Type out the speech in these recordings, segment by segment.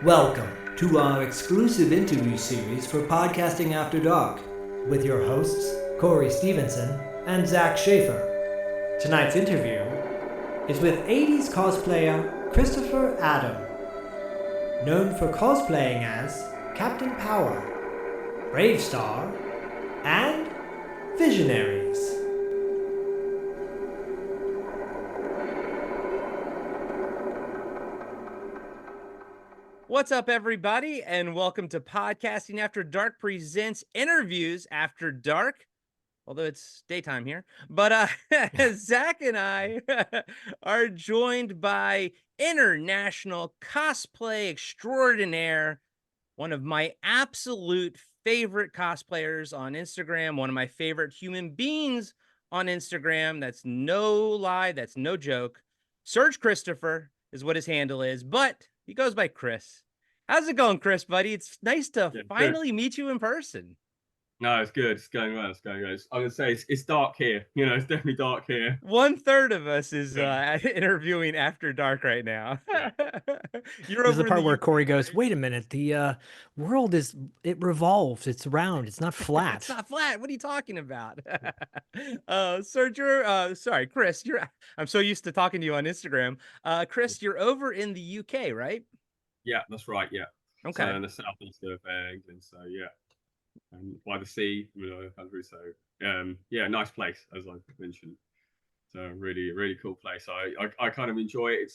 Welcome to our exclusive interview series for Podcasting After Dark with your hosts, Corey Stevenson and Zach Schaefer. Tonight's interview is with 80s cosplayer Christopher Adam, known for cosplaying as Captain Power, BraveStarr, and Visionaries. What's up, everybody, and welcome to Podcasting After Dark presents Interviews After Dark, although it's daytime here. But Zach and I are joined by international cosplay extraordinaire, one of my absolute favorite cosplayers on Instagram, one of my favorite human beings on Instagram. That's no lie, that's no joke. Serge Christopher is what his handle is, but he goes by Chris. How's it going, Chris, buddy? It's nice to finally meet you in person. No, it's good. It's going well. It's going well. I'm gonna say it's dark here. You know, it's definitely dark here. 1/3 of us is interviewing after dark right now. Yeah. You're This is over the part in where Corey goes, "Wait a minute, the world it revolves. It's round. It's not flat." It's not flat. What are you talking about? Serge, sorry, Chris. I'm so used to talking to you on Instagram. Chris, you're over in the UK, right? Yeah, that's right. Yeah. Okay. So in the southeast of England. So yeah, and by the sea, country. So yeah, nice place as I mentioned. So really, really cool place. I kind of enjoy it.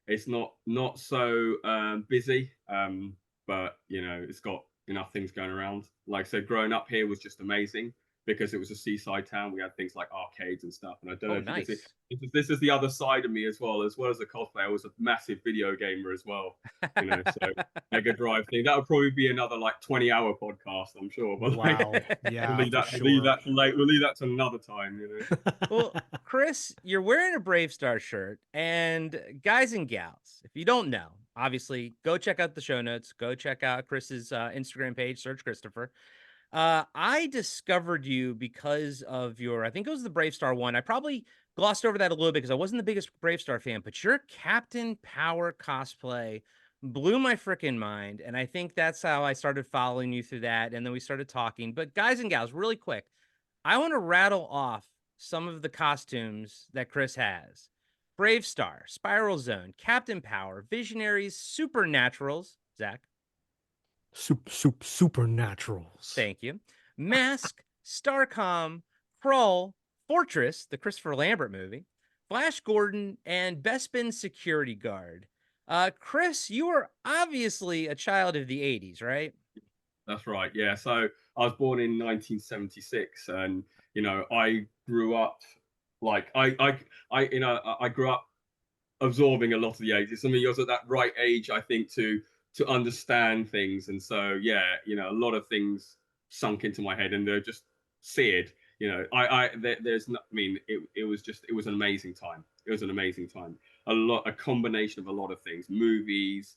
It's not so busy, but it's got enough things going around. Like I said, growing up here was just amazing because it was a seaside town. We had things like arcades and stuff. And I don't know if nice. you can see, this is the other side of me as well as a cosplayer. I was a massive video gamer as well. So Mega Drive thing. That would probably be another like 20-hour podcast, I'm sure. But Wow. Yeah. we'll leave that for late. We'll leave that to another time. Well, Chris, you're wearing a BraveStarr shirt, and guys and gals, if you don't know, obviously go check out the show notes. Go check out Chris's Instagram page, Search Christopher. I discovered you because of I think it was the BraveStarr one. I probably glossed over that a little bit because I wasn't the biggest BraveStarr fan, but your Captain Power cosplay blew my freaking mind. And I think that's how I started following you through that. And then we started talking. But guys and gals, really quick, I want to rattle off some of the costumes that Chris has. BraveStarr, Spiral Zone, Captain Power, Visionaries, Supernaturals, Zach. Supernaturals. Thank you. M.A.S.K, StarCom, Krull, Fortress, the Christopher Lambert movie, Flash Gordon, and Bespin Security Guard. Chris, you are obviously a child of the 80s, right? That's right. Yeah. So I was born in 1976, and I grew up like I grew up absorbing a lot of the 80s. I mean, I was at that right age, I think, to understand things, and so yeah, a lot of things sunk into my head, and they're just seared. There's not. I mean, it was an amazing time. It was an amazing time. A combination of a lot of things, movies,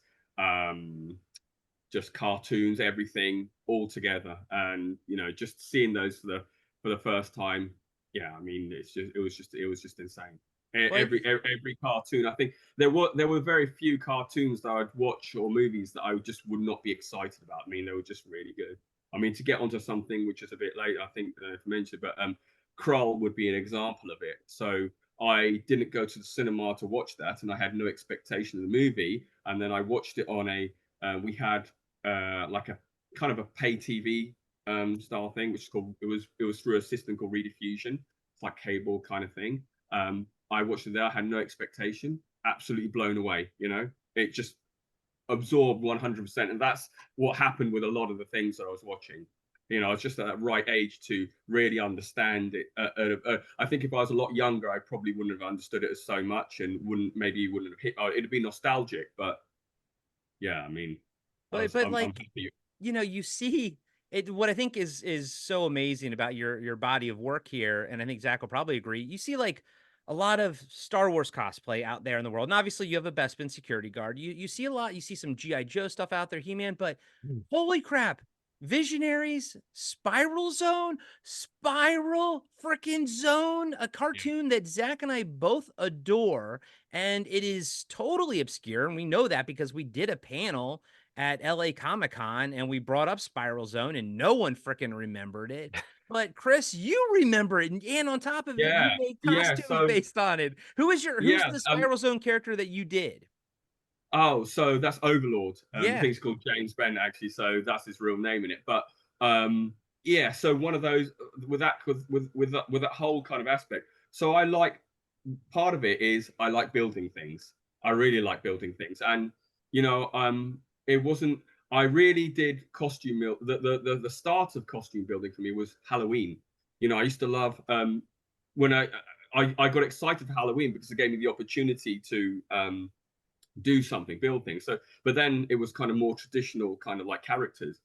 just cartoons, everything all together, and just seeing those for the first time. Yeah, I mean, it was just insane. Every cartoon, I think there were very few cartoons that I'd watch or movies that I just would not be excited about. I mean, they were just really good. I mean, to get onto something which is a bit late, I think, if I mentioned, but Krull would be an example of it. So I didn't go to the cinema to watch that, and I had no expectation of the movie. And then I watched it on we had like a kind of a pay TV style thing, which is called, it was through a system called Rediffusion. It's like cable kind of thing. I watched it there. I had no expectation. Absolutely blown away. It just absorbed 100%, and that's what happened with a lot of the things that I was watching. I was just at that right age to really understand it. I think if I was a lot younger, I probably wouldn't have understood it as so much, and wouldn't have hit. It'd be nostalgic, but yeah, I mean, But you see it. What I think is so amazing about your body of work here, and I think Zach will probably agree. You see like a lot of Star Wars cosplay out there in the world, and obviously you have a Bespin Security Guard. You see a lot. You see some GI Joe stuff out there, He-Man. But holy crap, Visionaries, Spiral freaking Zone, a cartoon that Zach and I both adore, and it is totally obscure, and we know that because we did a panel at LA Comic-Con and we brought up Spiral Zone and no one freaking remembered it. But Chris, you remember it, and on top of it, you made costumes based on it. Who's the Spiral Zone character that you did? Oh, so that's Overlord. I Yeah. think he's called James Ben, actually. So that's his real name in it. But yeah, so one of those with that whole kind of aspect. So I like, part of it is I like building things. I really like building things, and you know, it wasn't. I really did costume build. The start of costume building for me was Halloween. You know, I used to love when I got excited for Halloween because it gave me the opportunity to do something, build things. So, but then it was kind of more traditional, kind of like characters.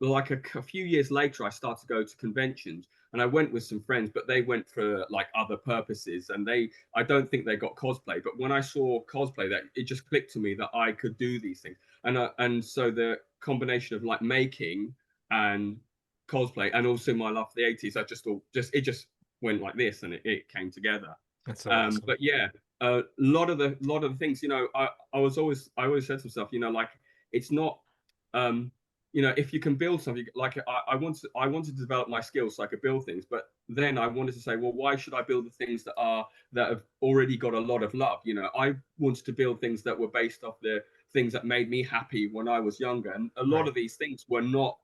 Like a few years later, I started to go to conventions, and I went with some friends, but they went for like other purposes, and I don't think they got cosplay. But when I saw cosplay, that it just clicked to me that I could do these things, and so the combination of like making and cosplay, and also my love for the 80s, I just thought it just went like this, and it came together. That's so awesome. But yeah, a lot of the things, you know, I always said to myself, you know, like it's not, you know, if you can build something, like I wanted to develop my skills so I could build things, but then I wanted to say, well, why should I build the things that have already got a lot of love? You know, I wanted to build things that were based off the things that made me happy when I was younger, and a lot of these things were not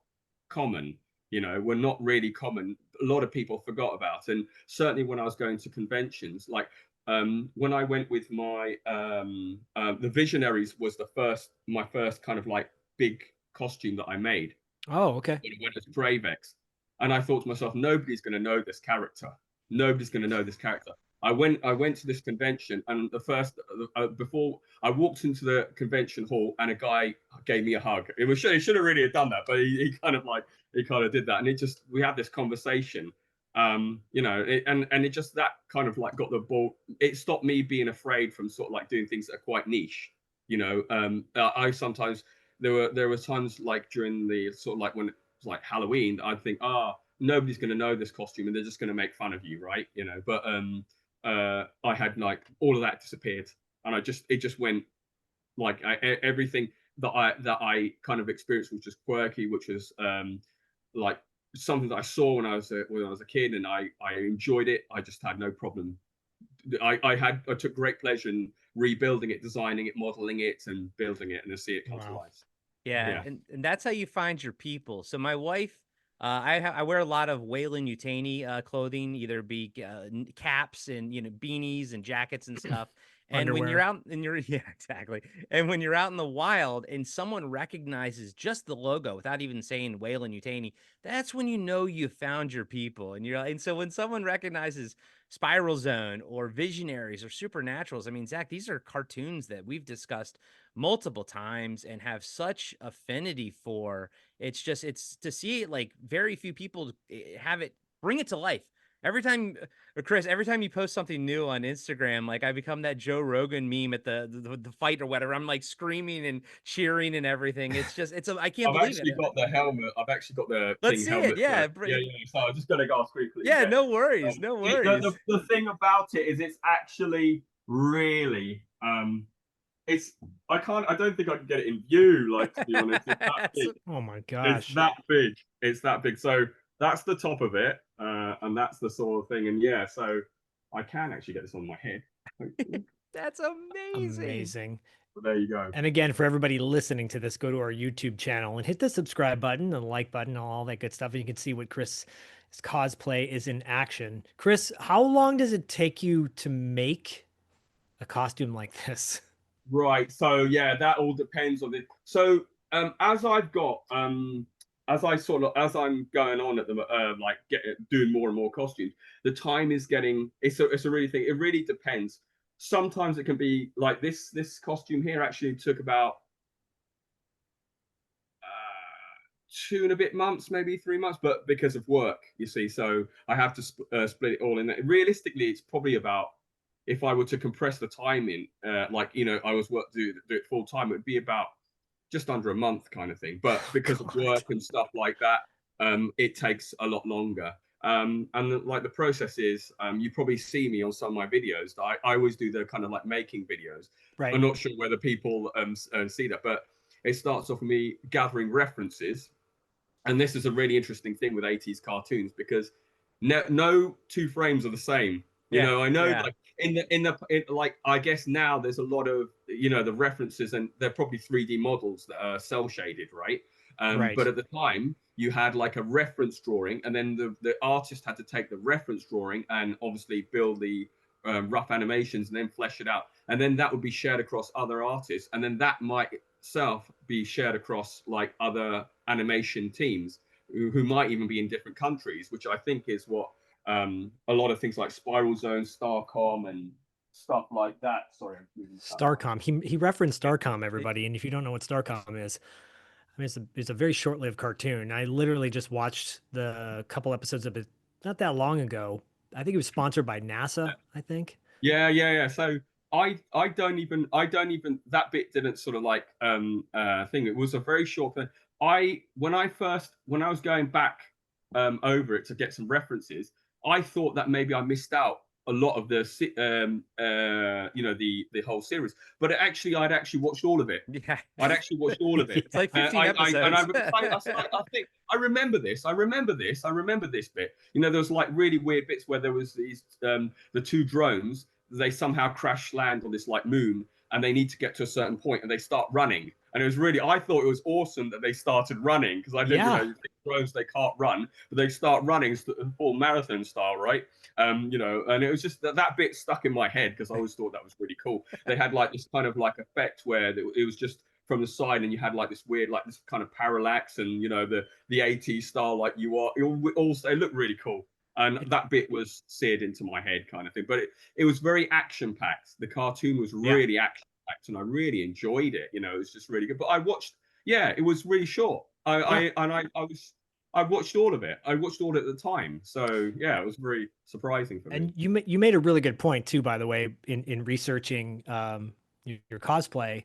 common. You know, were not really common. A lot of people forgot about, and certainly when I was going to conventions, like when I went with my the Visionaries was my first kind of like big costume that I made. Oh, okay. When it went as BraveStarr, and I thought to myself, nobody's going to know this character. Nobody's going to know this character. I went to this convention, and the first before I walked into the convention hall, and a guy gave me a hug. He should have really have done that, but he kind of did that, and we had this conversation. You know, and it just, that kind of like got the ball. It stopped me being afraid from sort of like doing things that are quite niche. You know, I sometimes there were times like during the sort of like when it was like Halloween, I'd think, nobody's going to know this costume, and they're just going to make fun of you, right? You know, but I had like all of that disappeared, and it just went like everything that I kind of experienced, which was quirky, which was like something that I saw when I was a kid, and I enjoyed it. I just had no problem. I took great pleasure in rebuilding it, designing it, modeling it, and building it, and to see it come to life. Yeah. And that's how you find your people. So my wife, I wear a lot of Wayland Yutani clothing, either be caps and, you know, beanies and jackets and stuff. And when you're out and yeah, exactly. And when you're out in the wild and someone recognizes just the logo without even saying Wayland Yutani, that's when you know you found your people. And so when someone recognizes Spiral Zone or Visionaries or Supernaturals, I mean, Zach, these are cartoons that we've discussed multiple times and have such affinity for. It's to see it, like very few people have it, bring it to life. Every time, Chris, every time you post something new on Instagram, like I become that Joe Rogan meme at the fight or whatever. I'm like screaming and cheering and everything. I can't believe it. I've actually got the helmet. I've actually got the Let's see helmet. it. Yeah. Yeah. So I'm just gonna go off quickly. Yeah. No worries. No worries. The thing about it is it's actually really I don't think I can get it in view, like, to be honest. It's that big. Oh my gosh. It's that big. It's that big. So that's the top of it. And that's the sort of thing. And yeah, so I can actually get this on my head. That's amazing. So there you go. And again, for everybody listening to this, go to our YouTube channel and hit the subscribe button and the like button, all that good stuff. And you can see what Chris's cosplay is in action. Chris, how long does it take you to make a costume like this? Right. So yeah, that all depends on it. So as I'm going on at the doing more and more costumes, the time is getting, it's a really thing. It really depends. Sometimes it can be like this costume here actually took about 2 and a bit months, maybe 3 months, but because of work, you see, so I have to split it all in. Realistically, it's probably about, if I were to compress the time in, like, you know, I was do it full time, it would be about just under a month kind of thing. But because of work and stuff like that, it takes a lot longer. Like the process is, you probably see me on some of my videos. I always do the kind of like making videos. Right. I'm not sure whether people see that, but it starts off with me gathering references. And this is a really interesting thing with 80s cartoons, because no two frames are the same. You know, I know like like I guess now there's a lot of, you know, the references, and they're probably 3D models that are cell shaded, right? But at the time you had like a reference drawing, and then the artist had to take the reference drawing and obviously build the rough animations and then flesh it out, and then that would be shared across other artists, and then that might itself be shared across like other animation teams who might even be in different countries, which I think is what a lot of things like Spiral Zone, StarCom, and stuff like that. Sorry, I'm moving StarCom. He referenced StarCom, everybody, and if you don't know what StarCom is, I mean, it's a very short-lived cartoon. I literally just watched the couple episodes of it not that long ago. I think it was sponsored by NASA, I think. Yeah. So I don't even that bit didn't sort of like thing. It was a very short thing. When I was going back over it to get some references, I thought that maybe I missed out a lot of the you know, the whole series, but I'd actually watched all of it. Yeah, I'd actually watched all of it. It's like 15 episodes. I think I remember this. I remember this bit. You know, there was like really weird bits where there was these the two drones. They somehow crash land on this like moon, and they need to get to a certain point, and they start running. And it was really, I thought it was awesome that they started running, because I didn't, you know, drones, they can't run, but they start running full marathon style, right? You know, and it was just that bit stuck in my head, because I always thought that was really cool. They had like this kind of like effect where it was just from the side, and you had like this weird, like this kind of parallax, and you know, the 80s style, like it looked really cool. And that bit was seared into my head kind of thing. But it was very action packed. The cartoon was really action packed, and I really enjoyed it. You know, it was just really good. But I watched, it was really short. I watched all of it. I watched all at the time. So yeah, it was very surprising for me. And you made a really good point too, by the way, in researching your cosplay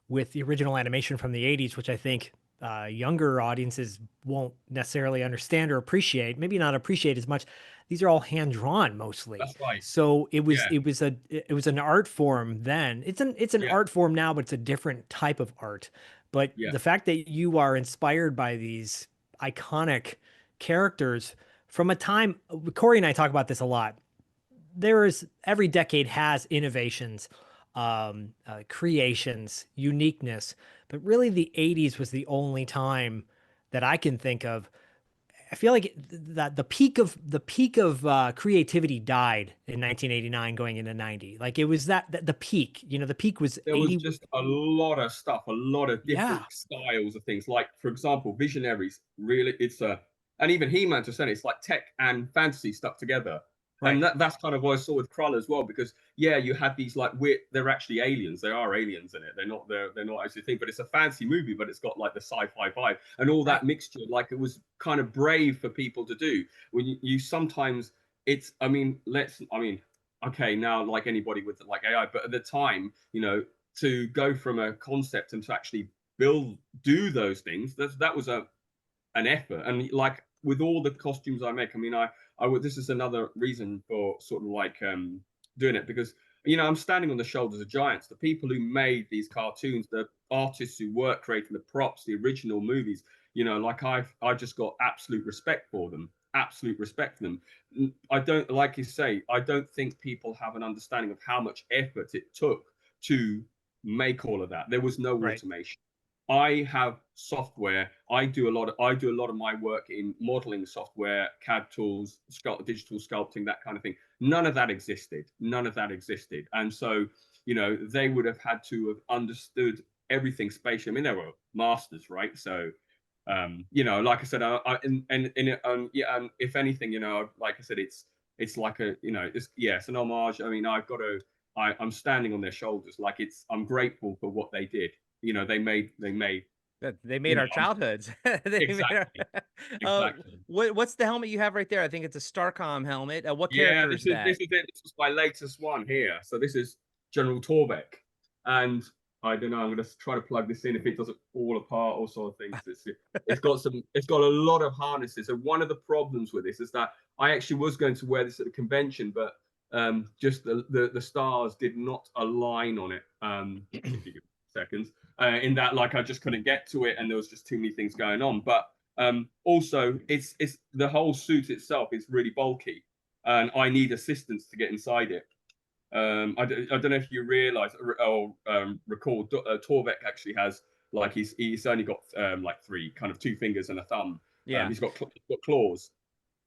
with the original animation from the 80s, which I think younger audiences won't necessarily understand or appreciate, maybe not appreciate as much. These are all hand drawn mostly. That's right. So it was an art form then. It's an art form now, but it's a different type of art. But the fact that you are inspired by these iconic characters from a time, Corey and I talk about this a lot. Every decade has innovations, creations, uniqueness, but really the 80s was the only time that I can think of. I feel like that the peak of creativity died in 1989 going into 90. Like it was that the peak, you know, the peak was there 80... was just a lot of stuff, a lot of different styles of things. Like for example, Visionaries, really, and even He-Man to say it's like tech and fantasy stuck together. Right. And that's kind of what I saw with Krull as well, because you had these like weird, they're actually aliens. There are aliens in it. They're not actually a thing, but it's a fancy movie, but it's got like the sci-fi vibe and all that mixture. Like it was kind of brave for people to do. When you sometimes okay, now like anybody with like AI, but at the time, you know, to go from a concept and to actually do those things, that was an effort. And like with all the costumes I make, I mean, I would. This is another reason for sort of like doing it, because you know I'm standing on the shoulders of giants. The people who made these cartoons, the artists who work creating the props, the original movies. You know, like I just got absolute respect for them. Absolute respect for them. I don't, like you say, I don't think people have an understanding of how much effort it took to make all of that. There was no automation. I have software. I do a lot of my work in modeling software, CAD tools, digital sculpting, that kind of thing. None of that existed. And so, you know, they would have had to have understood everything spatially. I mean, they were masters, right? So, you know, like I said, if anything, you know, like I said, it's like a, you know, it's an homage. I mean, I'm standing on their shoulders. Like I'm grateful for what they did. You know, they made our childhoods. Exactly. What's the helmet you have right there? I think it's a StarCom helmet. What character is that? This is my latest one here. So this is General Torbeck, and I don't know. I'm going to try to plug this in if it doesn't fall apart or sort of things. It's got a lot of harnesses. And one of the problems with this is that I actually was going to wear this at the convention, but just the stars did not align on it. If you give seconds, in that like I just couldn't get to it, and there was just too many things going on. But also, it's the whole suit itself is really bulky, and I need assistance to get inside it. I don't know if you realize or recall, Torvek actually has like he's only got like two fingers and a thumb. Yeah. He's got claws.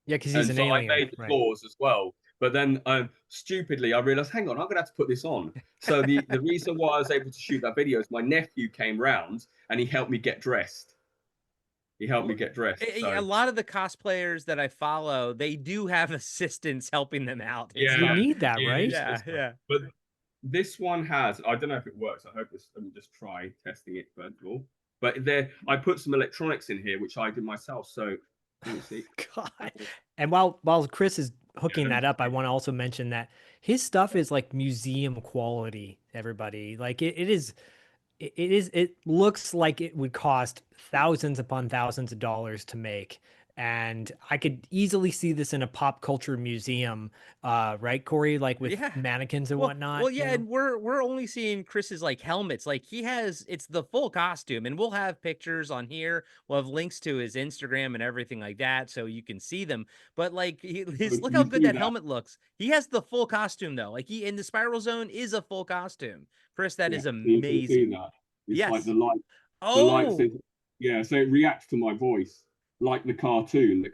Yeah, because he's an alien. I made the claws as well. But then stupidly I realized, hang on, I'm gonna have to put this on. So the reason why I was able to shoot that video is my nephew came round and he helped me get dressed. A lot of the cosplayers that I follow, they do have assistants helping them out. Yeah, you need that, right? Yeah. But this one has, I don't know if it works. I hope this, let me just try testing it first of all. But I put some electronics in here, which I did myself. So let me see. God. And while Chris is hooking that up, I want to also mention that his stuff is like museum quality, everybody. Like it looks like it would cost thousands upon thousands of dollars to make. And I could easily see this in a pop culture museum, right, Corey? Like with mannequins and whatnot. Well, yeah, and we're only seeing Chris's like helmets. Like it's the full costume, and we'll have pictures on here. We'll have links to his Instagram and everything like that, so you can see them. But like look how good that helmet looks. He has the full costume though. Like in the Spiral Zone is a full costume. Chris, that is amazing. You can see that. It's like the light. Oh, the light says, so it reacts to my voice. Like the cartoon,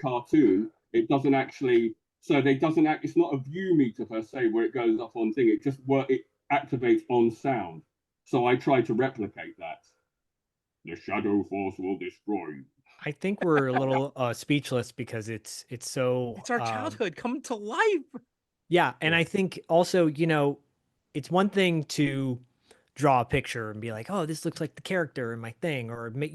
it doesn't actually. So it's not a view meter per se where it goes up on thing. It just it activates on sound. So I try to replicate that. The shadow force will destroy you. I think we're a little speechless because it's so. It's our childhood coming to life. Yeah, and I think also, it's one thing to draw a picture and be like, oh, this looks like the character in my thing, or make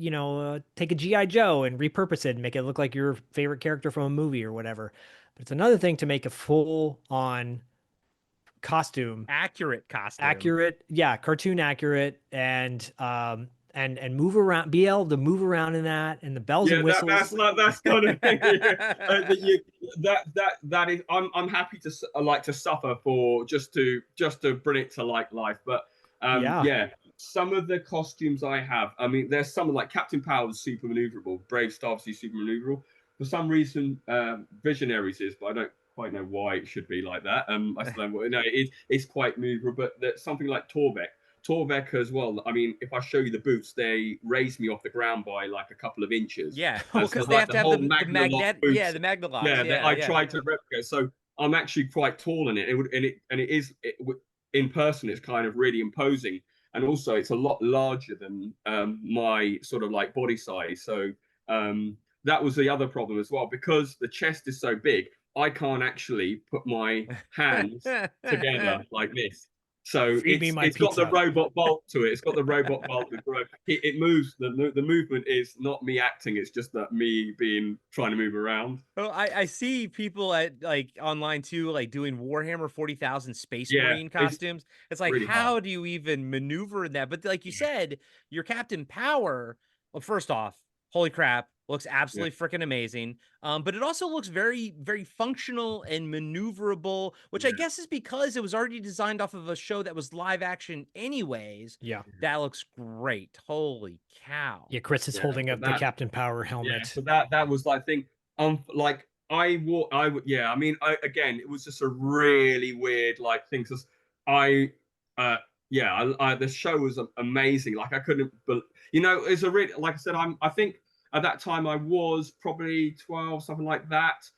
take a GI Joe and repurpose it and make it look like your favorite character from a movie or whatever. But it's another thing to make a full on accurate costume, cartoon accurate, and move around, be able to move around in that, and the bells and whistles. That's kind of thing. That is, I'm happy to suffer for just to bring it to life, but. Some of the costumes I have, I mean, there's some like Captain Power is super maneuverable, BraveStarr obviously super maneuverable. For some reason, Visionaries is, but I don't quite know why it should be like that. I still don't know. It's quite maneuverable, but something like Torvek as well. I mean, if I show you the boots, they raise me off the ground by like a couple of inches. Yeah, because they have to have the magnet. Yeah, the Magnalock. Yeah, I tried to replicate. So I'm actually quite tall in it, and it is. In person, it's kind of really imposing, and also it's a lot larger than my sort of like body size. So that was the other problem as well, because the chest is so big. I can't actually put my hands together like this. So it's got the robot bolt to it. It's got the robot bolt. It moves. The movement is not me acting. It's just that me trying to move around. Oh, I see people at like online too, like doing Warhammer 40,000 Space Marine costumes. It's like, really how do you even maneuver in that? But like you said, your Captain Power. Well, first off, holy crap. Looks absolutely freaking amazing. But it also looks very, very functional and maneuverable, which I guess is because it was already designed off of a show that was live action anyways. Yeah. That looks great. Holy cow. Yeah, Chris is holding up the Captain Power helmet. Yeah, so that was like thing. Like I mean, again, it was just a really weird like thing. Cause the show was amazing. Like I couldn't, it's a really, like I said, I think at that time I was probably 12, something like that.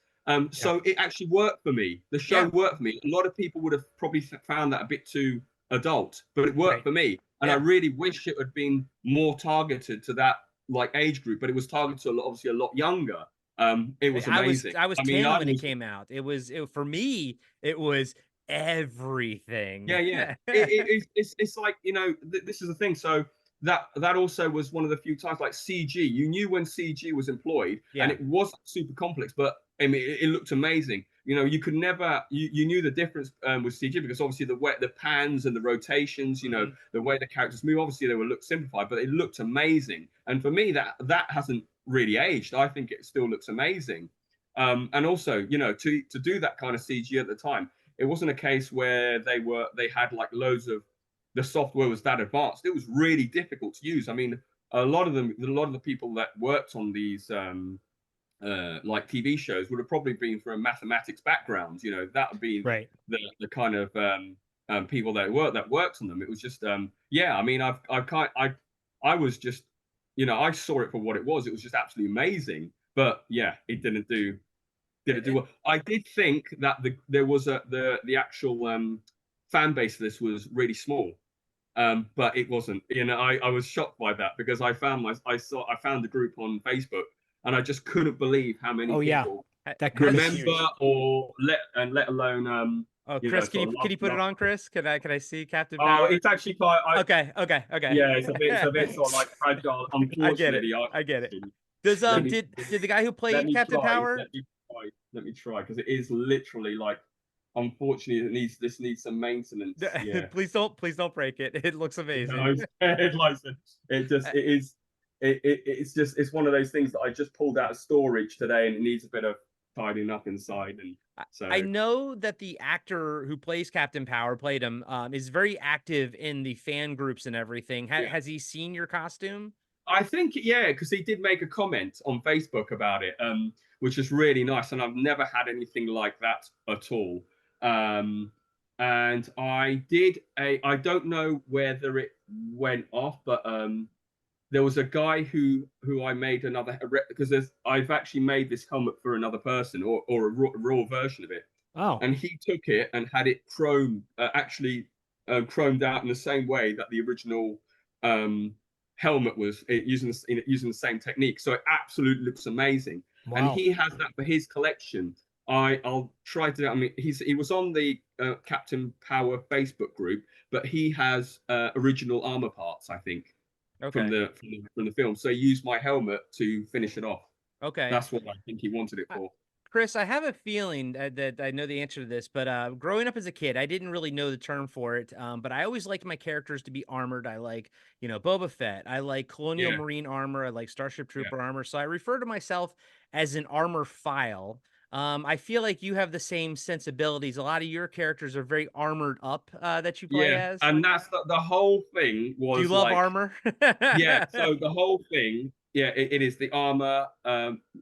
So it actually worked for me. The show worked for me. A lot of people would have probably found that a bit too adult, but it worked for me. And I really wish it had been more targeted to that like age group, but it was targeted to obviously a lot younger. It was amazing. I was 10 when it came out. For me, it was everything. Yeah. It's like, this is the thing. So that also was one of the few times like CG. You knew when CG was employed, and it wasn't super complex, but I mean, it looked amazing. You know, you could never, you knew the difference with CG because obviously the pans and the rotations, you know, the way the characters move, obviously they will look simplified, but it looked amazing. And for me, that hasn't really aged. I think it still looks amazing. And also, you know, to do that kind of CG at the time, it wasn't a case where they had like loads of the software was that advanced. It was really difficult to use. I mean, a lot of the people that worked on these like TV shows would have probably been from a mathematics background. You know, that would be Right. the kind of people that worked on them. It was just yeah. I mean, I was just, you know, I saw it for what it was. It was just absolutely amazing. But yeah, it didn't do well. I did think that there was the actual fan base of this was really small. But it wasn't. You know, I was shocked by that because I found the group on Facebook, and I just couldn't believe how many people that group remember or let alone Oh, you Chris, know, can you put it on, Chris? Can I see Captain Oh, Power? it's actually quite. Okay. Yeah, it's a bit sort of like fragile. Unfortunately, I get it. Does did the guy who played Captain Power? Let me try because it is literally like. Unfortunately, this needs some maintenance. Yeah. Please don't break it. It looks amazing. No, it's one of those things that I just pulled out of storage today, and it needs a bit of tidying up inside. And so I know that the actor who plays Captain Power played him is very active in the fan groups and everything. Has he seen your costume? I think yeah, because he did make a comment on Facebook about it, which is really nice, and I've never had anything like that at all. And I don't know whether it went off, but there was a guy who I made because I've actually made this helmet for another person or a raw version of it. Oh. And he took it and had it chromed out in the same way that the original helmet was using the same technique. So it absolutely looks amazing. Wow. And he has that for his collection. I'll try to. I mean, he was on the Captain Power Facebook group, but he has original armor parts, I think, from the film. So he used my helmet to finish it off. Okay, that's what I think he wanted it for. Chris, I have a feeling that I know the answer to this, but growing up as a kid, I didn't really know the term for it. But I always liked my characters to be armored. I like, you know, Boba Fett. I like Colonial Marine armor. I like Starship Trooper armor. So I refer to myself as an armor file. I feel like you have the same sensibilities. A lot of your characters are very armored up that you play as. And that's the whole thing was. Do you love armor? Yeah. So the whole thing, it is the armor,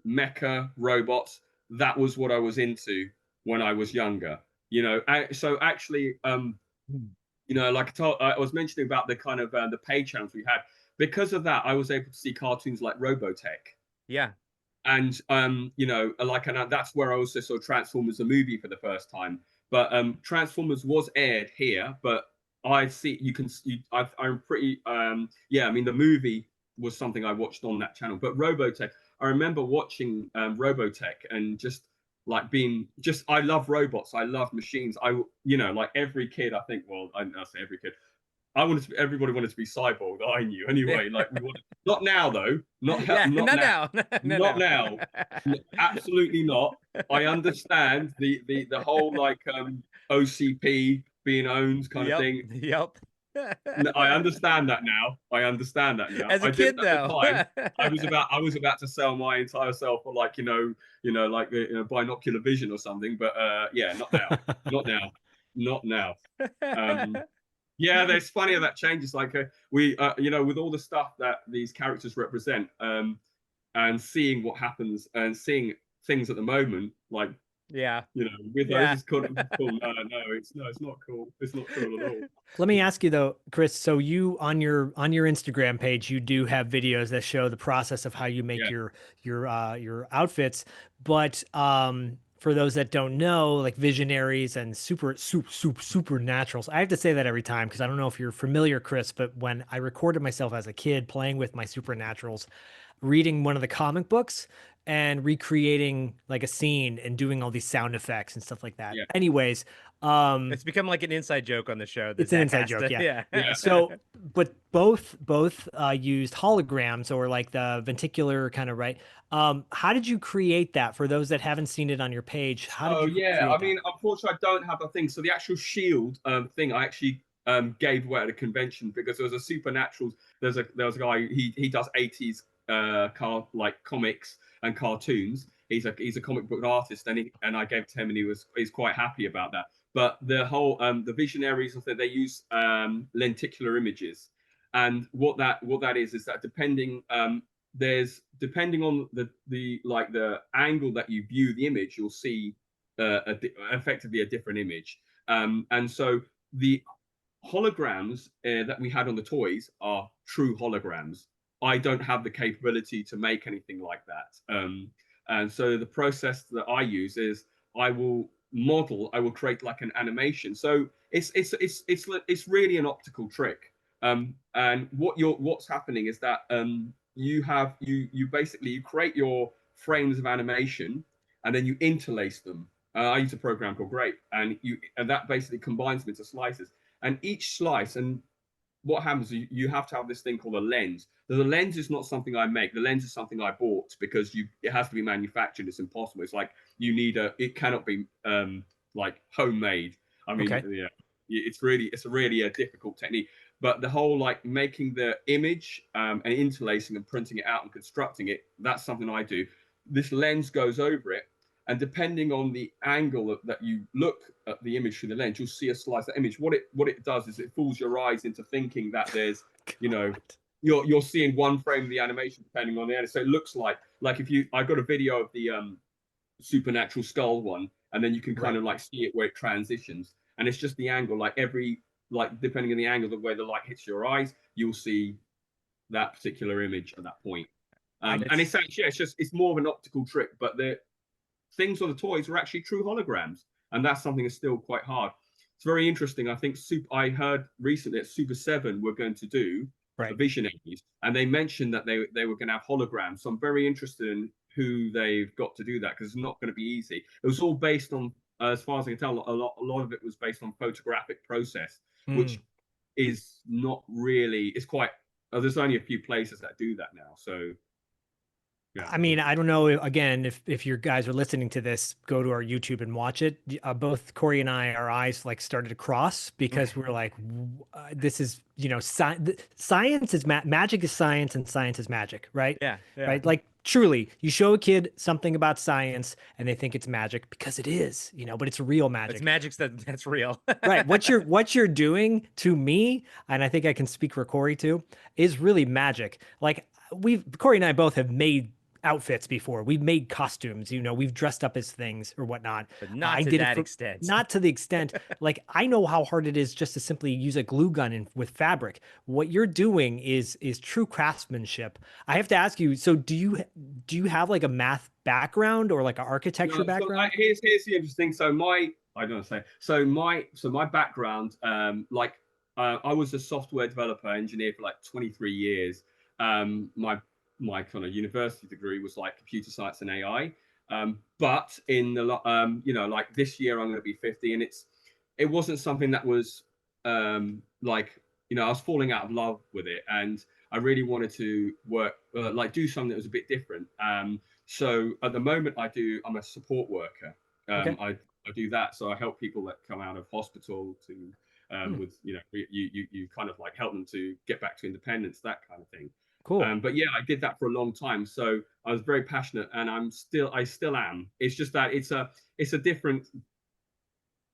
mecha robots. That was what I was into when I was younger. You know, so actually, you know, like I was mentioning about the kind of the pay channels we had. Because of that, I was able to see cartoons like Robotech. Yeah. And you know, and that's where I also saw Transformers the movie for the first time. But Transformers was aired here, but I'm pretty yeah. I mean, the movie was something I watched on that channel. But Robotech, I remember watching Robotech and just like I love robots. I love machines. You know, like every kid, I think. Well, I say every kid. Everybody wanted to be Cyborg that I knew anyway. Like we wanted, not now though, not now. Absolutely not. I understand the whole like OCP being owned kind of thing. Yep. I understand that now. As a kid, though, I was about to sell my entire self for like like binocular vision or something. But yeah, not now. Yeah, it's funny how that changes. Like we, you know, with all the stuff that these characters represent, and seeing what happens and seeing things at the moment, like you know, with those is cool. No, it's not cool. It's not cool at all. Let me ask you though, Chris. So you on your Instagram page, you do have videos that show the process of how you make your outfits, but for those that don't know, like Visionaries and Supernaturals. I have to say that every time because I don't know if you're familiar, Chris, but when I recorded myself as a kid playing with my Supernaturals, reading one of the comic books, and recreating like a scene and doing all these sound effects and stuff like that. Yeah. Anyways, It's become like an inside joke on the show that it's an Zach inside has joke, to, yeah. Yeah. So, but both used holograms or like the venticular kind of, right? How did you create that for those that haven't seen it on your page? How did Oh you yeah, create I that? mean, unfortunately, I don't have the thing. So the actual shield thing, I actually gave away at a convention because there was a Supernaturals. There was a guy. He does 80s comics and cartoons. He's a comic book artist, and I gave it to him, and he's quite happy about that. But the whole the Visionaries, they use lenticular images, and what that is that depending on the angle that you view the image, you'll see effectively a different image. And so the holograms that we had on the toys are true holograms. I don't have the capability to make anything like that. And so the process that I use is I will create like an animation. So it's really an optical trick. And what's happening is that you basically you create your frames of animation and then you interlace them. I use a program called Grape, and that basically combines them into slices. And each slice, and what happens is you have to have this thing called a lens. The lens is not something I make. The lens is something I bought because it has to be manufactured. It's impossible. It's like it cannot be like homemade. I mean, Okay. yeah, it's really a difficult technique. But the whole like making the image and interlacing and printing it out and constructing it, that's something I do. This lens goes over it, and depending on the angle that you look at the image through the lens, you'll see a slice of image. What it does is it fools your eyes into thinking that there's, you're seeing one frame of the animation depending on the edit. So it looks like I got a video of the supernatural skull one, and then you can kind of like see it where it transitions, and it's just the angle. Depending on the angle, the way the light hits your eyes, you'll see that particular image at that point. And it's actually it's more of an optical trick, but the things on the toys are actually true holograms, and that's something that's still quite hard. It's very interesting. I think I heard recently that Super 7 were going to do a Visionaries, and they mentioned that they were going to have holograms. So I'm very interested in who they've got to do that, because it's not going to be easy. It was all based on, as far as I can tell, a lot of it was based on photographic process, which is not really. It's quite. There's only a few places that do that now. So yeah. I mean, I don't know. Again, if you guys are listening to this, go to our YouTube and watch it. Both Corey and I, our eyes like started to cross because we're like, this is, science is magic is science and science is magic, right? Yeah. Right. Like truly, you show a kid something about science and they think it's magic because it is, but it's real magic. It's magic that's real. Right. What you're doing to me, and I think I can speak for Corey too, is really magic. Like Corey and I both have made outfits before. We've made costumes, we've dressed up as things or whatnot. But not to that extent. Not to the extent. Like I know how hard it is just to simply use a glue gun with fabric. What you're doing is true craftsmanship. I have to ask you, so do you have like a math background or like an architecture background? Here's the interesting. So my background, I was a software developer engineer for like 23 years. My kind of university degree was like computer science and AI. But in the like this year I'm going to be 50, and it wasn't something that was I was falling out of love with it, and I really wanted to work do something that was a bit different. So at the moment I'm a support worker. I do that. So I help people that come out of hospital to with you kind of like help them to get back to independence, that kind of thing. Cool. But yeah, I did that for a long time, so I was very passionate, and I still am. It's just that it's a different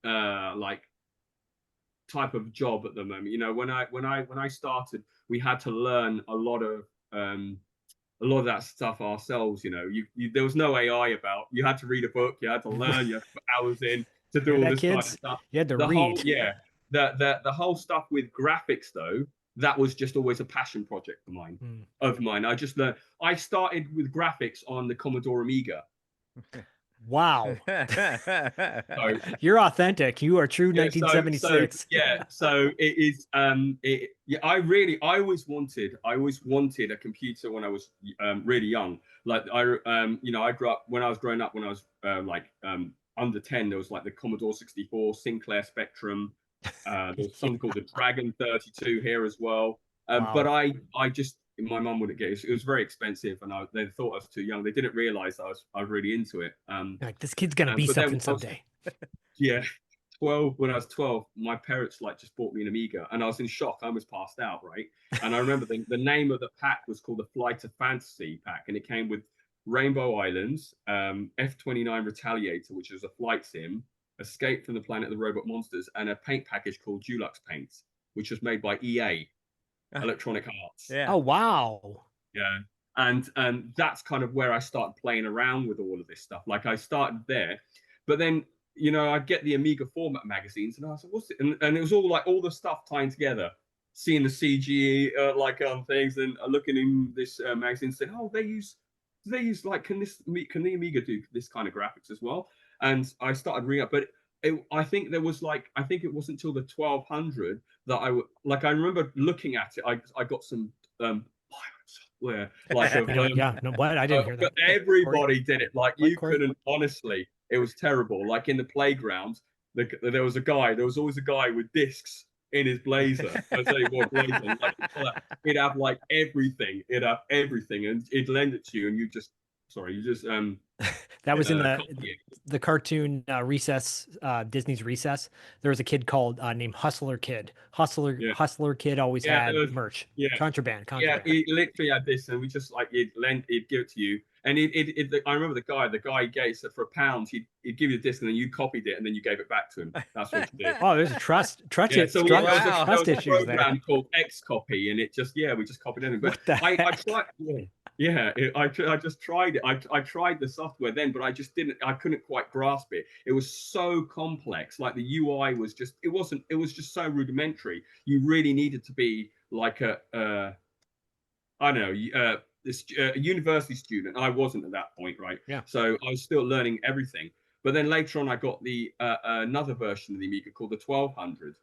like type of job at the moment. When I started, we had to learn a lot of that stuff ourselves. There was no AI about. You had to read a book, you had to learn, you had to put hours in to do all this kind of stuff. You had to read. The whole stuff with graphics though, that was just always a passion project of mine. I just learned. I started with graphics on the Commodore Amiga. Wow. So, You're authentic. You are true yeah, 1976. so it is I always wanted a computer when I was really young. Like I grew up when I was growing up when I was under 10. There was like the Commodore 64, Sinclair Spectrum. There was something called the Dragon 32 here as well. Wow. But I just my mum wouldn't get it. It was very expensive, and they thought I was too young. They didn't realize I was really into it. Like, this kid's gonna be but then something someday. Yeah, 12. When I was 12, my parents like just bought me an Amiga, and I was in shock. I was passed out, right? And I remember the name of the pack was called the Flight of Fantasy pack, and it came with Rainbow Islands, F-29 Retaliator, which was a flight sim, Escape from the Planet of the Robot Monsters, and a paint package called Dulux Paints, which was made by EA, Electronic Arts. Yeah. Oh wow. Yeah. And that's kind of where I started playing around with all of this stuff. Like I started there, but then I'd get the Amiga format magazines, and I was like, "What's it?" And it was all like all the stuff tying together, seeing the CG things, and looking in this magazine, saying, "Oh, they use like can the Amiga do this kind of graphics as well?" And I started reading up, but I think it wasn't until the 1200 that I remember looking at it. I got some software like of what? I didn't hear that. but everybody did it. Like you Corey? couldn't, honestly, it was terrible. Like in the playground, there was always a guy with discs in his blazer. I tell you what, blazer. He'd have like everything. And he'd lend it to you, and you just that was in the cartoon Recess, Disney's Recess. There was a kid called named Hustler Kid. Hustler Kid always had merch. Contraband. Yeah, he literally had this, and we just like he'd give it to you. And I remember the guy gave it for £1. He'd give you the disc, and then you copied it, and then you gave it back to him. That's what he did. Oh, there's a trust yeah, so there was a issues program there. called X-Copy, and we just copied it. But what the heck? I tried. I just tried it. I tried the software then, but I couldn't quite grasp it. It was so complex. Like the UI was just, it was just so rudimentary. You really needed to be like a university student. I wasn't at that point, right? Yeah. So I was still learning everything. But then later on, I got the another version of the Amiga called the 1200,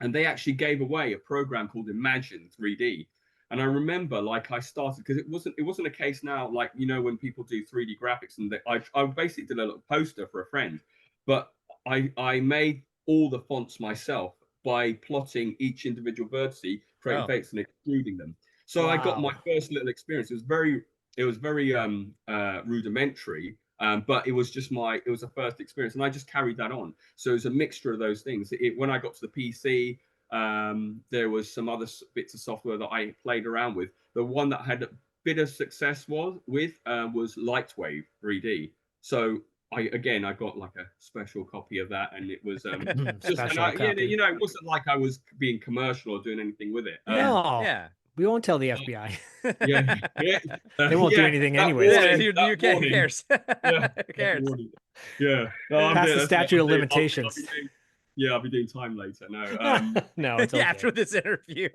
and they actually gave away a program called Imagine 3D. And I remember, like, I started because it wasn't a case now like when people do 3D graphics, and I basically did a little poster for a friend, but I made all the fonts myself by plotting each individual vertex, creating faces and extruding them. So I got my first little experience. It was very rudimentary, but it was a first experience, and I just carried that on. So it was a mixture of those things. When I got to the PC, there was some other bits of software that I played around with. The one that I had a bit of success was Lightwave 3D. So I got like a special copy of that, and it was it wasn't like I was being commercial or doing anything with it. We won't tell the FBI. Yeah. They won't do anything anyway. Who cares? Who cares? Yeah. Past the statute of limitations. I'll be doing time later. No, no, it's okay. After this interview,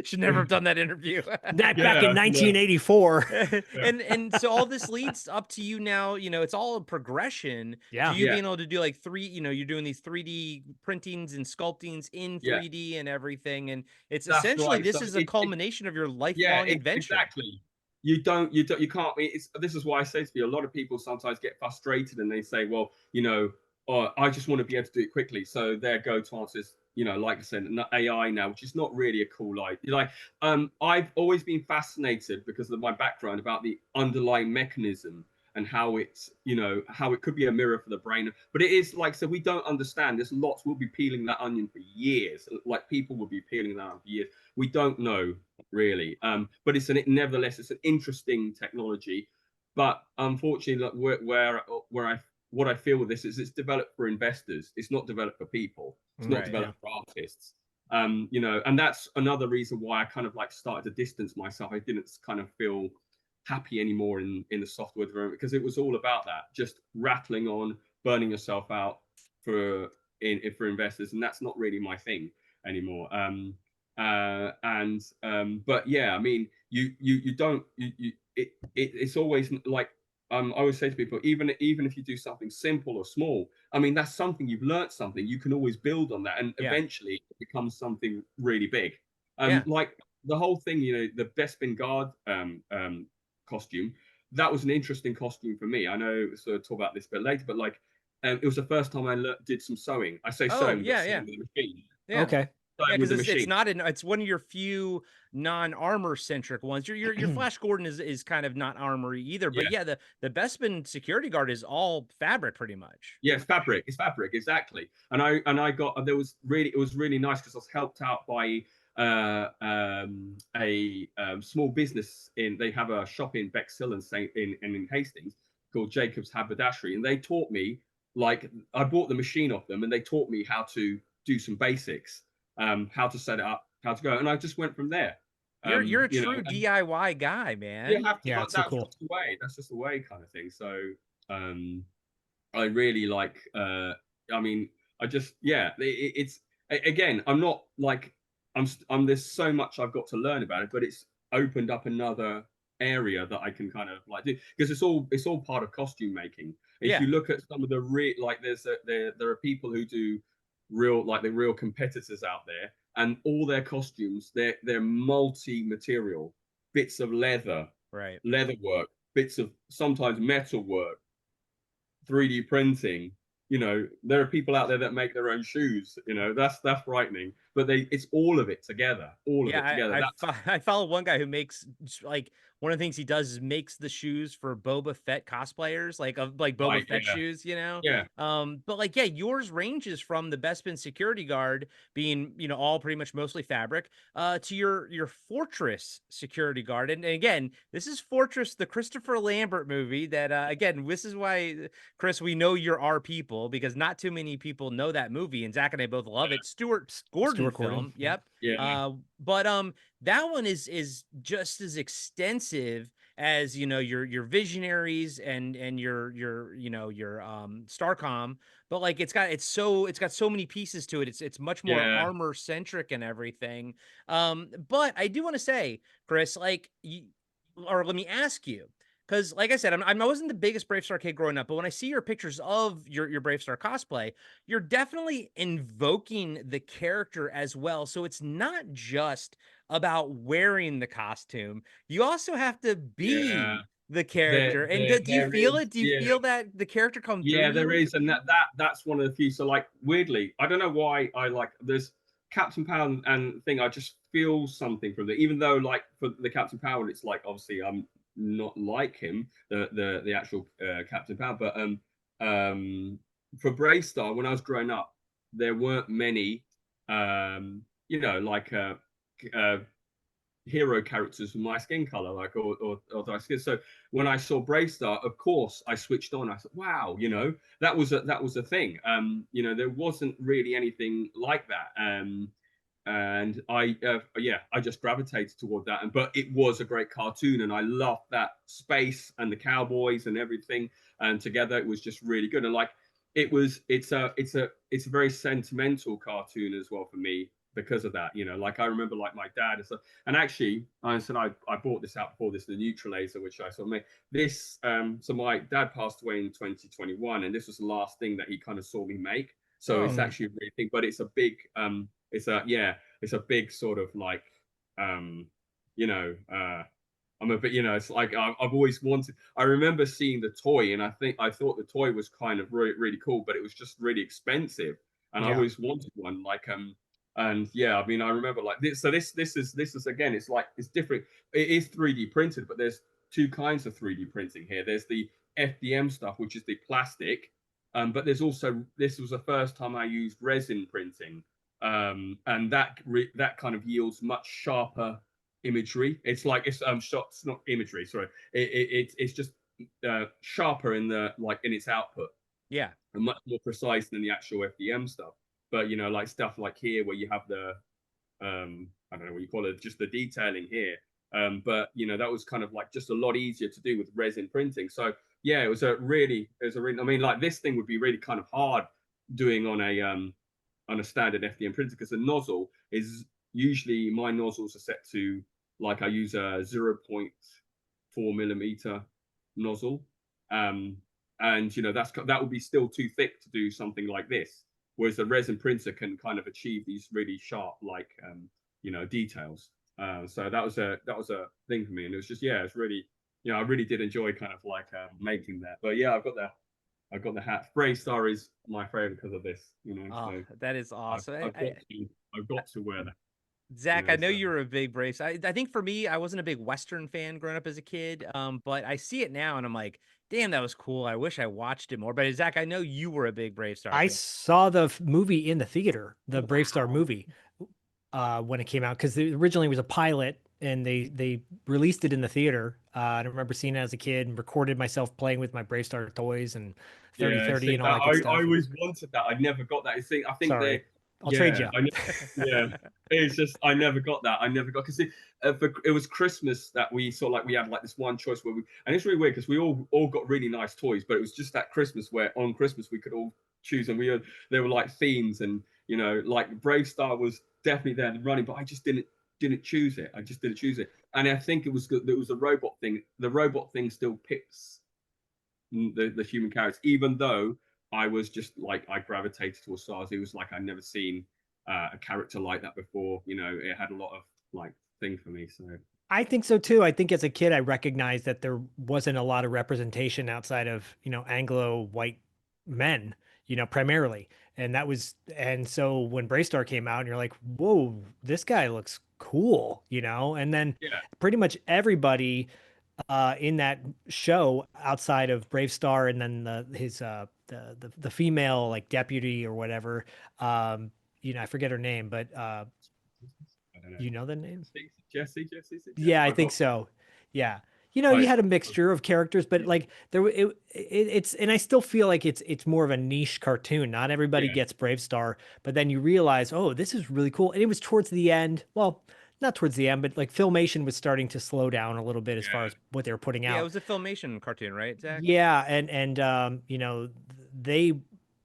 should never have done that interview. Back in 1984. And so all this leads up to you now. It's all a progression. Yeah. To you being able to do like you're doing these 3D printings and sculptings in 3D and everything, and it's essentially this is a culmination of your lifelong adventure. Exactly. You can't. This is why I say to you, a lot of people sometimes get frustrated and they say, well, I just want to be able to do it quickly. So their go-to answers, like I said, AI now, which is not really a cool idea. I've always been fascinated because of my background about the underlying mechanism and how it's, how it could be a mirror for the brain. But it is so we don't understand. There's lots. We'll be peeling that onion for years. Like people will be peeling that onion for years. We don't know really. But nevertheless, it's an interesting technology. But unfortunately, what I feel with this is it's developed for investors. It's not developed for people. It's not developed for artists. And that's another reason why I kind of started to distance myself. I didn't kind of feel happy anymore in the software development because it was all about that, just rattling on, burning yourself out for investors, and that's not really my thing anymore. But yeah, I mean, it's always like I always say to people, even if you do something simple or small, I mean, that's something you've learned something. You can always build on that, and eventually it becomes something really big. Like the whole thing, the Bespin Guard costume. That was an interesting costume for me. I know we'll talk about this a bit later, but like, it was the first time I did some sewing. I say sewing, but sewing with a machine. Okay. Yeah, because it's not it's one of your few non-armor centric ones. Your Flash Gordon is kind of not armory either, but the Bespin security guard is all fabric pretty much. Yeah, it's fabric. It's fabric, exactly. And I got it was really nice because I was helped out by a small business they have a shop in Bexhill and in Hastings called Jacob's Haberdashery, and they taught me, like, I bought the machine off them, and they taught me how to do some basics, how to set it up, how to go, and I just went from there. You're a true DIY guy, man. You have to, that's so cool. Just the way. That's just the way, kind of thing. So I really like. I mean, I just it's again. I'm not like I'm. There's so much I've got to learn about it, but it's opened up another area that I can kind of like do, because it's all part of costume making. If you look at some of the there are people who do the real competitors out there, and all their costumes they're multi-material, bits of leather, leather work, bits of sometimes metal work, 3D printing. There are people out there that make their own shoes. That's frightening, but it's all of it together. I follow one guy who makes, like, one of the things he does is makes the shoes for Boba Fett cosplayers, like Boba Fett shoes, but like, yours ranges from the Bespin security guard being, all pretty much mostly fabric, to your Fortress security guard. And again, this is Fortress, the Christopher Lambert movie that, again, this is why, Chris, we know you're our people, because not too many people know that movie, and Zach and I both love it. Stuart Gordon film. Yep. But that one is just as extensive as your Visionaries and your StarCom, but like it's got so many pieces to it. It's much more armor centric and everything. But I do want to say, Chris, like, or let me ask you, because like I said, I wasn't the biggest BraveStarr kid growing up, but when I see your pictures of your BraveStarr cosplay, you're definitely invoking the character as well. So it's not just about wearing the costume. You also have to be the character. And do you feel it? Do you feel that the character come through? Yeah, there is, and that's one of the few. So, like, weirdly, I don't know why there's Captain Power and thing. I just feel something from it, even though, like, for the Captain Power, it's like, obviously I'm not like him, the actual Captain Power, but for BraveStarr, when I was growing up, there weren't many hero characters with my skin color, like, or dark skin. So when I saw BraveStarr, of course I switched on. I said, wow, that was a thing. There wasn't really anything like that. And I just gravitated toward that. But it was a great cartoon, and I loved that space and the cowboys and everything, and together it was just really good. And like, it's a very sentimental cartoon as well for me because of that. Like, I remember, like, my dad and stuff. And actually, I said I bought this out before this, the Neutralizer, which I sort of made this. So my dad passed away in 2021, and this was the last thing that he kind of saw me make. So it's actually a really thing, but it's a big it's a big sort of like I'm a bit, it's like I've always wanted. I remember seeing the toy, and I thought the toy was kind of really, really cool, but it was just really expensive, and I always wanted one. Like, and I mean, I remember, like, this. So this is again, it's like, it's different. It is 3D printed, but there's two kinds of 3D printing here. There's the FDM stuff, which is the plastic, but there's also, this was the first time I used resin printing, and that kind of yields much sharper imagery. It's like, it's shots, not imagery. Sorry, it's just sharper in its output. Yeah, and much more precise than the actual FDM stuff. But like stuff like here, where you have the I don't know what you call it, just the detailing here. But that was kind of like just a lot easier to do with resin printing. So it was a really, I mean, like, this thing would be really kind of hard doing on a standard FDM printer, because the nozzle is usually, my nozzles are set to, like, I use a 0.4 millimeter nozzle, And that would be still too thick to do something like this. Whereas the resin printer can kind of achieve these really sharp, like details. So that was a thing for me, and it was just it's really I really did enjoy kind of like making that. But yeah, I've got the hat. BraveStarr is my favorite because of this. Oh, So that is awesome. I've got to wear that. Zach, I know you were a big Braves. I think for me, I wasn't a big Western fan growing up as a kid. But I see it now and I'm like, damn, that was cool. I wish I watched it more. But Zach, I know you were a big BraveStarr I fan. saw the movie in the theater, the BraveStarr movie, when it came out, because originally it was a pilot and they released it in the theater. I remember seeing it as a kid and recorded myself playing with my BraveStarr toys and 3030 and all that good stuff. I always wanted that. I never got that. I think Sorry. they. I'll trade you. It's just I never got that. I never got because it was Christmas that we we had like this one choice where and it's really weird because we all got really nice toys, but it was just that Christmas where on Christmas we could all choose, and there were like themes, and like BraveStarr was definitely there in the running, but I just didn't choose it. I just didn't choose it, and I think it was a robot thing. The robot thing still picks the human characters, even though I was just like I gravitated towards stars. It was like I'd never seen a character like that before. It had a lot of like thing for me. So I think so too. I think as a kid, I recognized that there wasn't a lot of representation outside of Anglo white men, primarily, and so when BraveStarr came out, and you're like, whoa, this guy looks cool, and then pretty much everybody in that show outside of BraveStarr and then the female like deputy or whatever, I forget her name, but I don't know. you know the name? Jesse. Yeah, I think so. Yeah. You had a mixture of characters, but like it's and I still feel like it's more of a niche cartoon. Not everybody gets BraveStarr, but then you realize, oh, this is really cool. And it was towards the end. Well, not towards the end, but like Filmation was starting to slow down a little bit as far as what they were putting out. Yeah, it was a Filmation cartoon, right, Zach? Yeah, and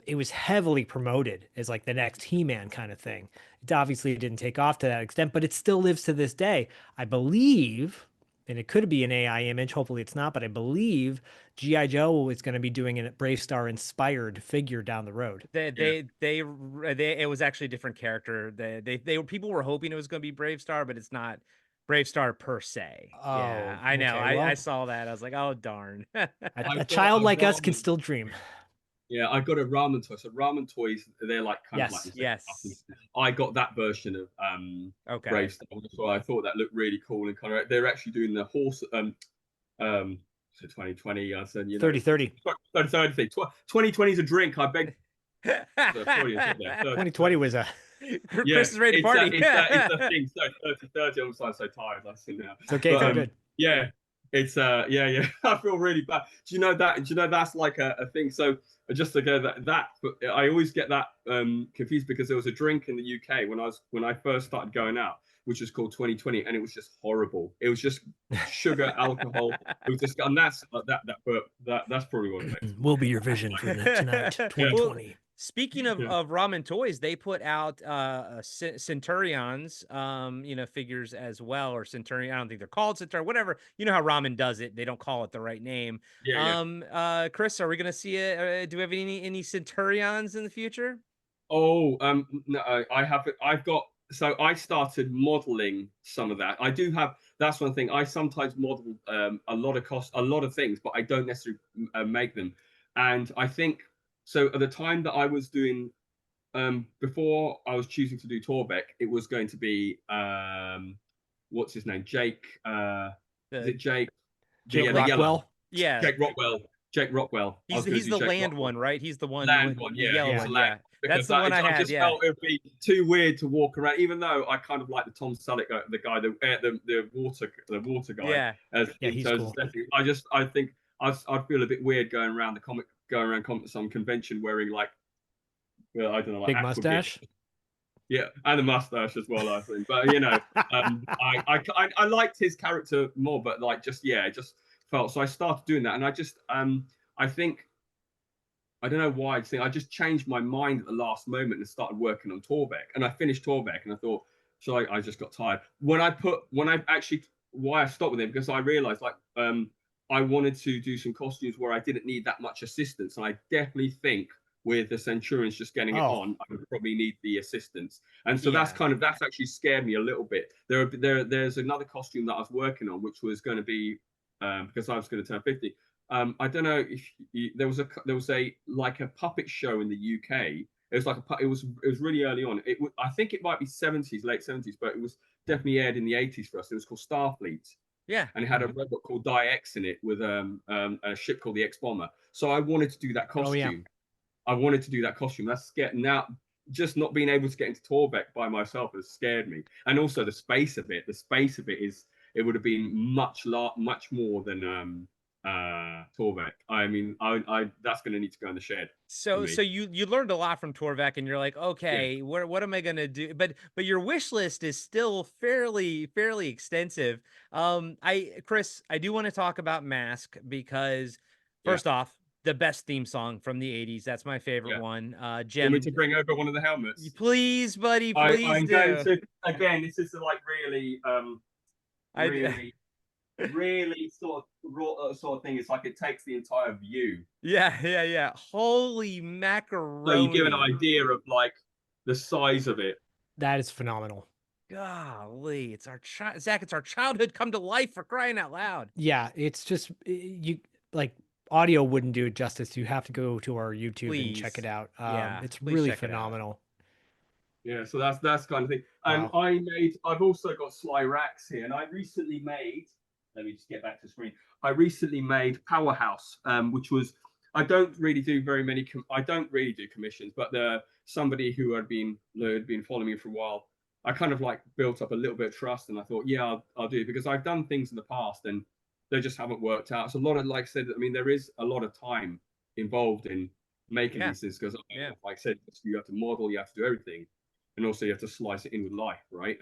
it was heavily promoted as like the next He-Man kind of thing. It obviously didn't take off to that extent, but it still lives to this day. I believe, and it could be an AI image, hopefully it's not, but I believe G.I. Joe is going to be doing a BraveStarr inspired figure down the road. It was actually a different character. People were hoping it was going to be BraveStarr, but it's not BraveStarr per se. Oh, yeah, I know. okay, I saw that. I was like, oh darn. A child like us can still dream. Yeah, I got a ramen toy. So ramen toys, they're like kind of like yes. I got that version of BraveStarr. So I thought that looked really cool and kind of. They're actually doing the horse. So 2020. I said 3030. 3030. 2020 is a drink. I beg. 2020 was a. Chris is ready to party. It's a thing. So 3030. I'm so tired. I see now. It's okay. It's all good. Yeah. It's yeah. I feel really bad. Do you know that's like a thing? So just to go that I always get that confused because there was a drink in the UK when I first started going out, which was called 2020, and it was just horrible. It was just sugar, alcohol. It was just, and that's probably what it is. Will be your vision for tonight, 2020. Speaking of ramen toys, they put out Centurions, figures as well, or Centurion. I don't think they're called Centurion, whatever. You know how ramen does it; they don't call it the right name. Chris, are we gonna see it? Do we have any Centurions in the future? Oh, no, I have. I've got. So I started modeling some of that. I do have. That's one thing. I sometimes model a lot of things, but I don't necessarily make them. And I think. So at the time that I was doing, before I was choosing to do Torbeck, it was going to be, what's his name? Jake. Is it Jake? Jake Rockwell? Yeah. Jake Rockwell. He's the land one, right? He's the one. Land one, yeah. Yellow one, yeah. That's the one I had. I just felt it would be too weird to walk around, even though I kind of like the Tom Selleck, the guy, the water guy. Yeah. He's cool. I think I'd feel a bit weird going around some convention wearing like, well, I don't know, like big mustache. Yeah, and a mustache as well, I think. But I liked his character more, but like just felt. So I started doing that, and I think I don't know why. I just changed my mind at the last moment and started working on Torbeck, and I finished Torbeck, and I thought, so I just got tired. Why I stopped with him because I realized I wanted to do some costumes where I didn't need that much assistance, and I definitely think with the Centurions just getting it on, I would probably need the assistance. And so that's actually scared me a little bit. There's another costume that I was working on, which was going to be because I was going to turn 50. I don't know if there was a like a puppet show in the UK. It was like it was really early on. I think it might be 70s, late 70s, but it was definitely aired in the 80s for us. It was called Starfleet. Yeah. And it had a robot called Die-X in it with a ship called the X-Bomber. So I wanted to do that costume. Oh, yeah. I wanted to do that costume. That's scared. Now, just not being able to get into Torbeck by myself has scared me. And also the space of it. The space of it it would have been much more than Torbeck. I mean, I that's going to need to go in the shed. So you learned a lot from Torbeck, and you're like, okay, what am I gonna do? But your wish list is still fairly extensive. Chris, I do want to talk about M.A.S.K because first off, the best theme song from the 80s. That's my favorite one. Jem, want me to bring over one of the helmets? Please, buddy, please I'm do. going to, again, this is like really really sort of thing. It's like it takes the entire view. Yeah. Holy macaroni! So you give an idea of like the size of it. That is phenomenal. Golly, it's our Zach. It's our childhood come to life, for crying out loud. Yeah, it's just you like audio wouldn't do it justice. You have to go to our YouTube and check it out. It's really phenomenal. Yeah, so that's kind of thing. And wow. I've also got Sly Racks here, and I recently made. Let me just get back to the screen. I recently made Powerhouse, which was I don't really do commissions, but somebody who had been following me for a while. I kind of like built up a little bit of trust, and I thought, yeah, I'll do it because I've done things in the past and they just haven't worked out. It's a lot of, like I said, I mean, there is a lot of time involved in making these things because, like I said, you have to model, you have to do everything, and also you have to slice it in with life, right?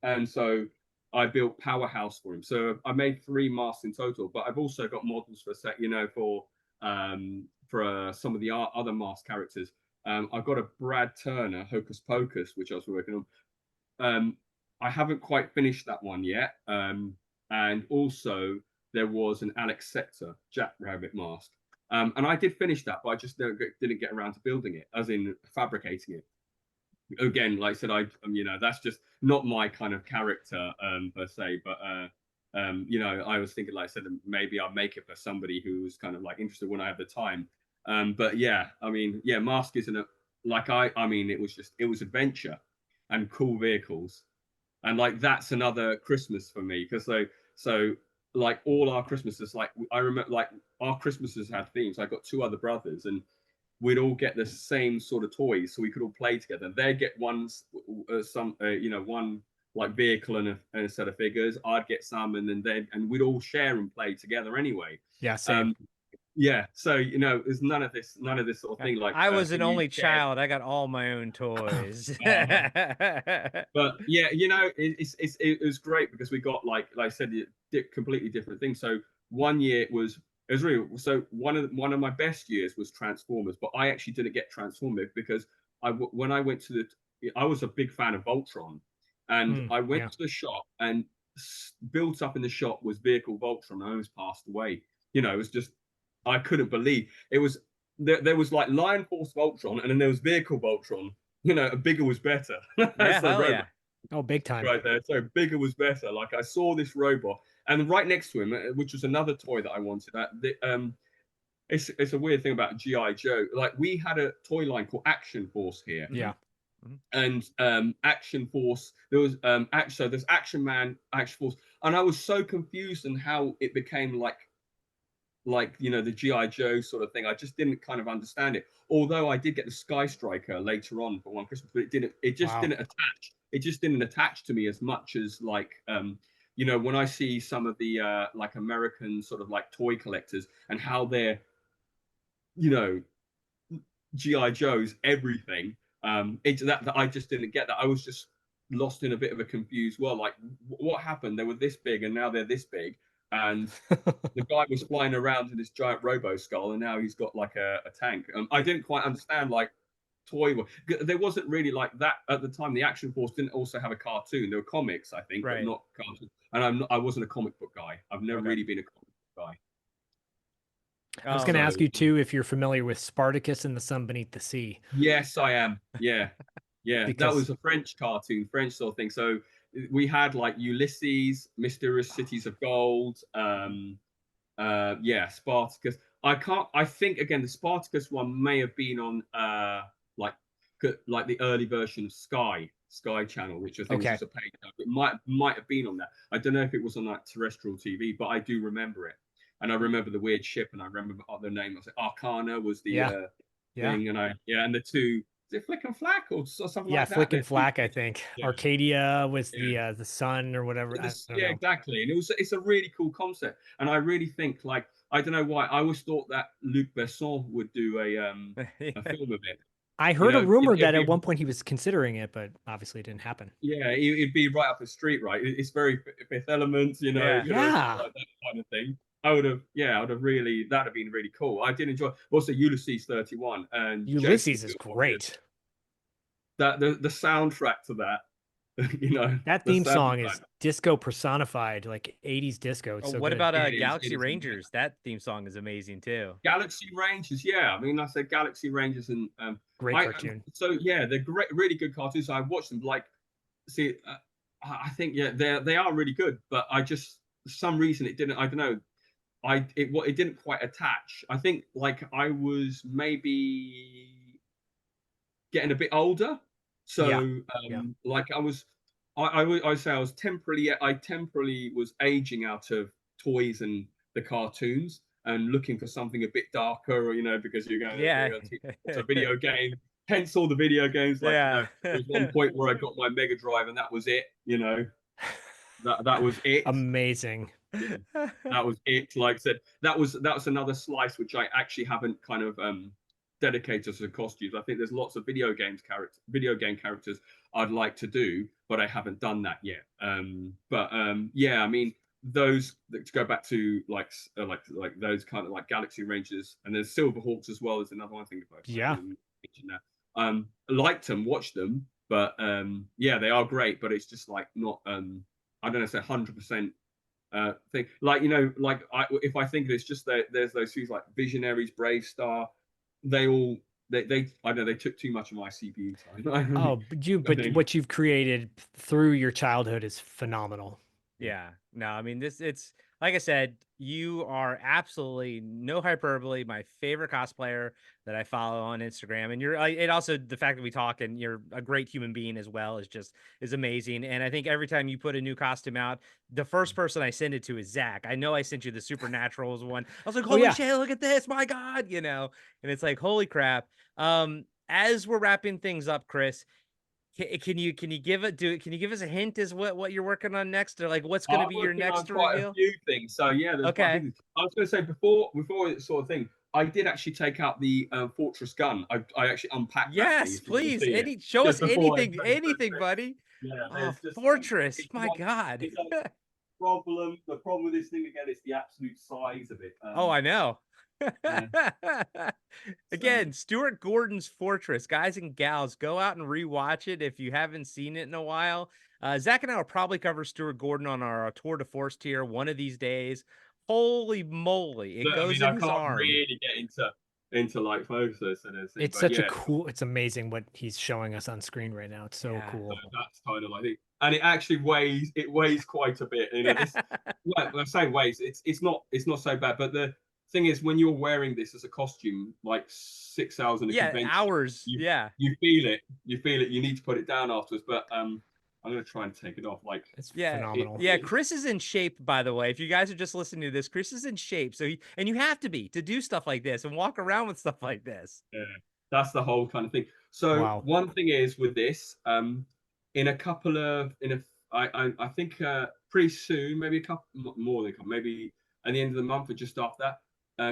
And so I built Powerhouse for him. So I made 3 masks in total, but I've also got models for some of the other mask characters. I've got a Brad Turner Hocus Pocus, which I was working on. I haven't quite finished that one yet. And also there was an Alex Sector Jack Rabbit mask. And I did finish that, but I just didn't get around to building it, as in fabricating it. Again, like I said, that's just not my kind of character per se, but I was thinking, like I said, maybe I'll make it for somebody who's kind of like interested when I have the time. But yeah, I mean, yeah, Mask isn't it was adventure and cool vehicles, and like that's another Christmas for me because so like all our Christmases, like I remember, like our Christmases had themes. I got 2 other brothers, and we'd all get the same sort of toys, so we could all play together. They'd get one like vehicle and a set of figures. I'd get some, and then we'd all share and play together anyway. Yeah, same. Yeah, so there's none of this sort of thing. Like I was an only child. I got all my own toys. But yeah, it was great because we got like I said, completely different things. So one year it was really so one of my best years was Transformers, but I actually didn't get Transformers because when I went to I was a big fan of Voltron, and I went to the shop, and built up in the shop was Vehicle Voltron. I almost passed away. It was just. I couldn't believe it was there was like Lion Force Voltron, and then there was Vehicle Voltron. Bigger was better. Yeah. Oh, big time. Right there. So bigger was better. Like I saw this robot, and right next to him, which was another toy that I wanted. It's a weird thing about G.I. Joe. Like we had a toy line called Action Force here. Yeah. And Action Force, there was so there's Action Man, Action Force, and I was so confused in how it became like the G.I. Joe sort of thing. I just didn't kind of understand it. Although I did get the Sky Striker later on for one Christmas, but it just didn't attach to me as much as like when I see some of the like American sort of like toy collectors and how they're G.I. Joe's everything. That I just didn't get that. I was just lost in a bit of a confused world. Like what happened? They were this big and now they're this big. And the guy was flying around in this giant robo skull, and now he's got like a tank. I didn't quite understand like toy. There wasn't really like that at the time. The Action Force didn't also have a cartoon. There were comics, I think, but not cartoons. And I wasn't a comic book guy. I've never really been a comic book guy. I was going to So ask you too if you're familiar with Spartacus and the Sun Beneath the Sea. yes, I am. Yeah, yeah. That Because was a French cartoon, French sort of thing. So we had like Ulysses, Mysterious Cities of Gold, yeah, Spartacus. I think again the Spartacus one may have been on like the early version of Sky Channel, which I think was okay, just a page. It might have been on that. I don't know if it was on like terrestrial TV, but I do remember it. And I remember the weird ship, and I remember the name. I said Arcana was the yeah, yeah, thing, and and the two, is it Flick and Flack or something yeah. like that? Flick and Flack, I think. Yeah, Arcadia was yeah. the sun or whatever. I don't Yeah, know. exactly. And it's a really cool concept. And I really think like I don't know why I always thought that Luc Besson would do a film of it. I You heard a know, rumor it'd that at be, one point he was considering it, but obviously it didn't happen. yeah, it'd be right up the street, right? It's very Fifth Element, Yeah. Yeah. like that kind of thing. I would have, yeah, I would have really, that'd have been really cool. I did enjoy also Ulysses 31 and Jason Ulysses is great. that the soundtrack to that, you know, That the theme song soundtrack. is disco personified, like 80s disco. It's Oh, so what good. about It is, Galaxy it is. Rangers? That theme song is amazing too. Galaxy Rangers, yeah. I mean, I said Galaxy Rangers, and Great cartoon. so yeah, they're great, really good cartoons. I watched them. Like, see, I think yeah, they are really good, but I just for some reason it didn't. I don't know. It didn't quite attach. I think like I was maybe getting a bit older, Yeah. so Yeah. like I say I temporarily was aging out of toys and the cartoons and looking for something a bit darker, or, you know, because you're going Yeah. to a video game. Hence all the video games. Like, you Yeah. know, there was one point where I got my Mega Drive and that was it. You know, that was it. Amazing. Yeah, that was it. Like I said, that was another slice which I actually haven't kind of dedicated to costumes. I think there's lots of video game characters I'd like to do, but I haven't done that yet. Yeah, I mean those to go back to like those kind of like Galaxy Rangers, and there's Silverhawks as well as another one I think about. Yeah. Liked them, watched them, but yeah, they are great, but it's just like not I don't know, say 100% thing. Like, you know, like if I think it's just that there's those things like Visionaries, BraveStarr, they all they I know they took too much of my CPU time. Oh, but what you've created through your childhood is phenomenal. Yeah. No, I mean it's like I said, you are absolutely no hyperbole, my favorite cosplayer that I follow on Instagram. And it also the fact that we talk and you're a great human being as well is amazing. And I think every time you put a new costume out, the first person I send it to is Zach. I know I sent you the Supernaturals one. I was like, holy yeah. shit, look at this, my God, you know, and it's like, holy crap. As we're wrapping things up, Chris, can you give us a hint as what you're working on next, or like what's going to be your next quite reveal? a few things. So yeah, there's okay. I was going to say before this sort of thing, I did actually take out the Fortress gun. I actually unpacked. Yes, please. Show us anything, buddy. Yeah, Fortress. My God. The problem with this thing again is the absolute size of it. Oh, I know. Yeah. Again, Stuart Gordon's Fortress. Guys and gals, go out and rewatch it if you haven't seen it in a while. Zach and I will probably cover Stuart Gordon on our Tour de Force tier one of these days. Holy moly, it goes in his arm. Really get into like photos and everything. It's such a cool. It's amazing what he's showing us on screen right now. It's so cool. So that's kind of like it, and it actually weighs quite a bit. You know, well, I say weighs. It's not so bad, but the thing is, when you're wearing this as a costume, like 6 hours in a convention, hours. You feel it. You need to put it down afterwards. But I'm gonna try and take it off. Like it's phenomenal. Chris is in shape, by the way. If you guys are just listening to this, Chris is in shape. So and you have to be to do stuff like this and walk around with stuff like this. Yeah, that's the whole kind of thing. So one thing is with this, I think pretty soon, maybe a couple more than a couple, maybe at the end of the month or just after that.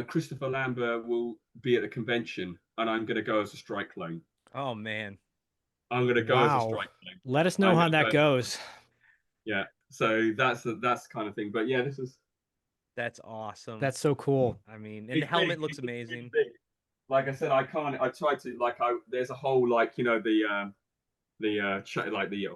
Christopher Lambert will be at the convention, and I'm going to go as a strike clone. Oh man, I'm going to go as a strike clone. Let us know how that goes. Yeah, so that's the kind of thing. But yeah, that's awesome. That's so cool. I mean, and the helmet looks amazing. Like I said, I tried to there's a whole like, you know, the like the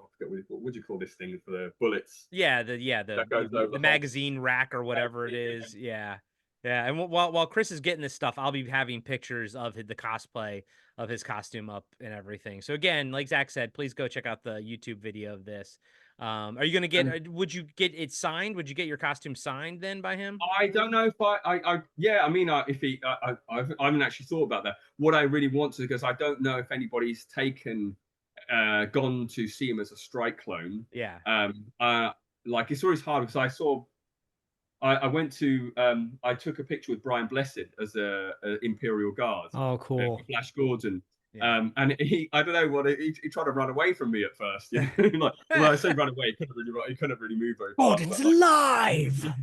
what do you call this thing for the bullets? The magazine rack or whatever it is. Yeah. Yeah, and while Chris is getting this stuff, I'll be having pictures of the cosplay of his costume up and everything. So again, like Zach said, please go check out the YouTube video of this. Are you gonna get? Would you get it signed? Would you get your costume signed then by him? I don't know if yeah, I mean, if he, I haven't actually thought about that. What I really want to, because I don't know if anybody's gone to see him as a strike clone. Yeah. Like it's always hard because I went to, I took a picture with Brian Blessed as a Imperial Guard. Oh, cool. Flash Gordon. Yeah. And I don't know he tried to run away from me at first. You know? Like, well, I say run away. He couldn't really move very fast. Gordon's alive.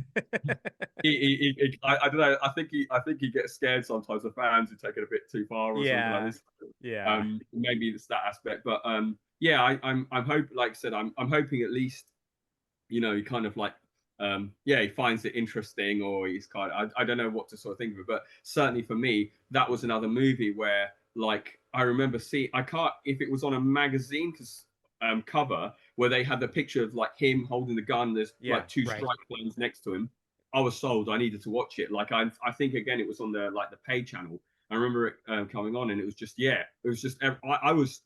I don't know. I think he gets scared sometimes of fans who take it a bit too far or something like this. Yeah. Maybe it's that aspect, but yeah, I'm hoping, like I said, I'm hoping at least, you know, he kind of like he finds it interesting, or he's kind of, I don't know what to sort of think of it, but certainly for me, that was another movie where, like, I remember seeing, I can't, if it was on a magazine cover where they had the picture of like him holding the gun, there's like two strike planes next to him. I was sold. I needed to watch it. Like I think again, it was on the pay channel. I remember it coming on, and it was just it was just I was,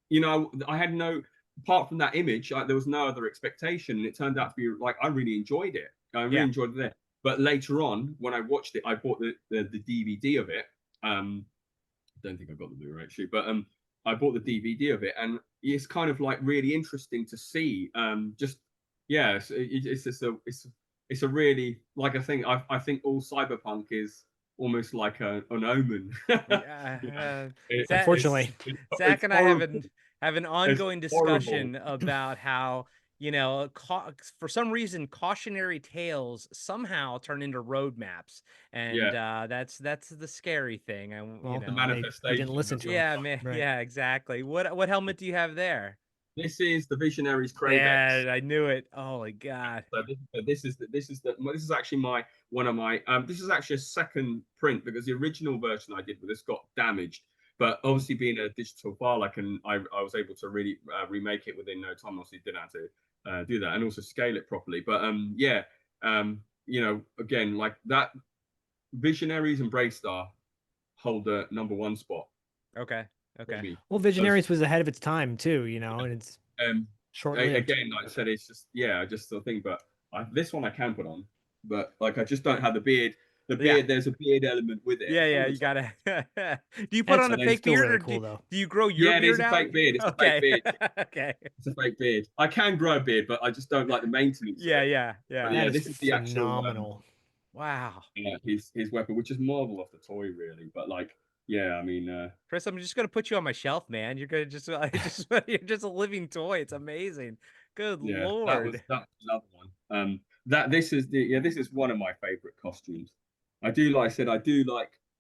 you know, I had no, apart from that image, there was no other expectation, and it turned out to be like I really enjoyed it. I really enjoyed it there. But later on, when I watched it, I bought the DVD of it. I don't think I got the Blu-ray actually, but I bought the DVD of it, and it's kind of like really interesting to see. It's a really, like, I think all cyberpunk is almost like an omen. Unfortunately, Zach and I have an ongoing discussion about how, you know, for some reason cautionary tales somehow turn into roadmaps, and that's the scary thing. The manifestation. Didn't listen to him. Man. Right. Yeah, exactly. What helmet do you have there? This is the Visionaries Kravex. Yeah, I knew it. Oh my god. So this is actually this is actually a second print, because the original version I did with this got damaged. But obviously, being a digital file, I was able to really remake it within no time. Obviously, didn't have to do that, and also scale it properly. But you know, again, like that, Visionaries and BraveStarr hold the #1 spot. Okay. Well, Visionaries was ahead of its time too, you know, and it's short-lived. Again, like I said, it's just I just sort of think, but this one I can put on, but like I just don't have the beard. The beard, there's a beard element with it. Yeah, you gotta. Do you put on a fake beard, or do you grow your beard out? Yeah, it's a fake beard. It's a fake beard. Okay. It's a fake beard. I can grow a beard, but I just don't like the maintenance. Yeah. This is the phenomenal. Wow. His weapon, which is modeled off the toy, really, but like. Yeah, I mean, Chris, I'm just gonna put you on my shelf, man. You're gonna you're just a living toy. It's amazing. Good Lord. That's another one. This is one of my favorite costumes. I do, like I said, I do.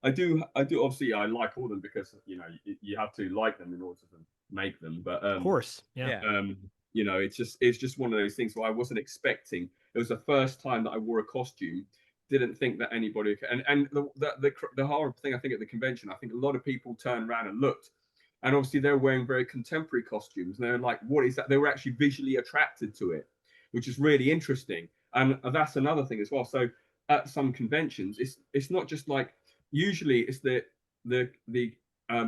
Obviously, I like all of them, because you know you have to like them in order to make them. But of course, you know, it's just one of those things where I wasn't expecting. It was the first time that I wore a costume. Didn't think that anybody could, and the horrible thing, I think, at the convention, I think a lot of people turned around and looked, and obviously they're wearing very contemporary costumes, and they're like, what is that? They were actually visually attracted to it, which is really interesting. And that's another thing as well. So at some conventions, it's not just like, usually it's the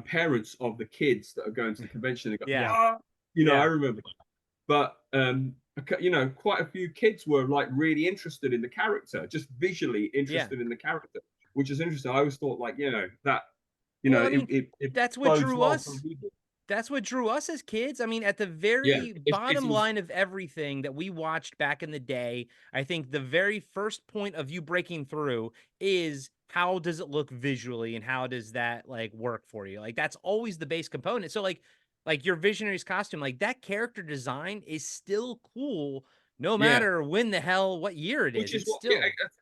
parents of the kids that are going to the convention. They go, I remember that. But you know, quite a few kids were like really interested in the character, just visually interested in the character, which is interesting. I always thought, like, you know, that, you know, that's what drew us. That's what drew us as kids. I mean, at the very bottom line of everything that we watched back in the day, I think the very first point of you breaking through is, how does it look visually, and how does that like work for you? Like, that's always the base component. So like your Visionaries costume, like that character design is still cool, no matter what year it is. Which is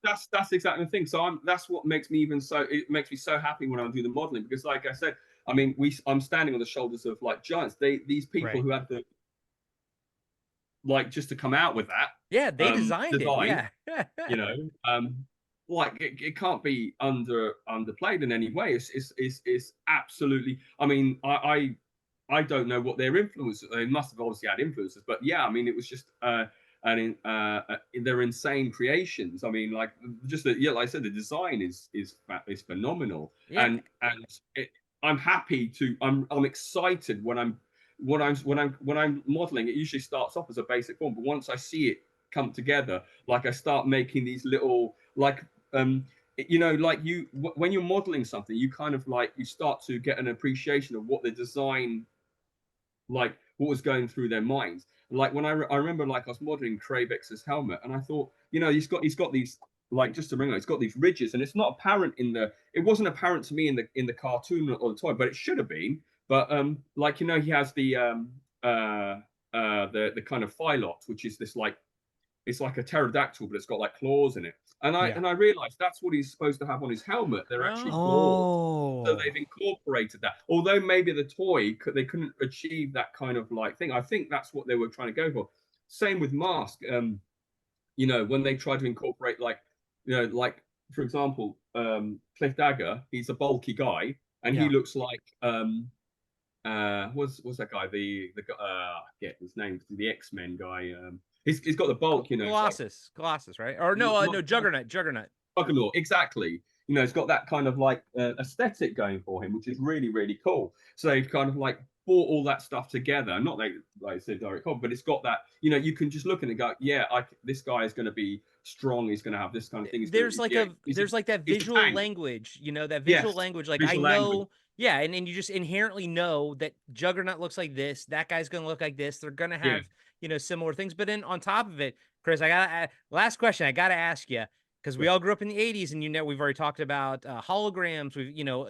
that's exactly the thing. So that's what makes me it makes me so happy when I do the modeling, because like I said, I mean, I'm standing on the shoulders of like giants. These people who had the, like, just to come out with that. Yeah, they designed it. Yeah. You know, like it can't be underplayed in any way. It's absolutely. I mean, I don't know what their influence. They must have obviously had influences, but yeah, I mean, it was just and they're insane creations. I mean, like just the, yeah, like I said, the design is phenomenal, Yeah. I'm happy to. I'm excited when I'm modeling. It usually starts off as a basic form, but once I see it come together, like I start making these little like like when you're modeling something, you kind of like you start to get an appreciation of what the design, like what was going through their minds. Like when I remember, like I was modeling Kravex's helmet, and I thought, he's got these, like, just to bring out, it's got these ridges, and it's not apparent it wasn't apparent to me in the cartoon or the toy, but it should have been. But like he has the the kind of phyllox, which is this like, it's like a pterodactyl, but it's got like claws in it. And I realized that's what he's supposed to have on his helmet. They're actually claws. So they've incorporated that. Although maybe the toy they couldn't achieve that kind of like thing. I think that's what they were trying to go for. Same with M.A.S.K. When they try to incorporate like, like for example, Cliff Dagger, he's a bulky guy, and he looks like what's that guy? The I forget his name, the X-Men guy. He's got the bulk, Colossus, like, Colossus, right? Or no, Juggernaut. Juggernaut, exactly. It's got that kind of like aesthetic going for him, which is really, really cool. So they've kind of like brought all that stuff together. Not like I said, direct copy, but it's got that. You can just look at it and go, yeah, this guy is going to be strong. He's going to have this kind of thing. There's like that visual language, that visual language. Like visual I know. Language. Yeah, and you just inherently know that Juggernaut looks like this. That guy's going to look like this. They're going to have, similar things. But then on top of it, Chris, last question I got to ask you, because we all grew up in the 80s, and we've already talked about holograms.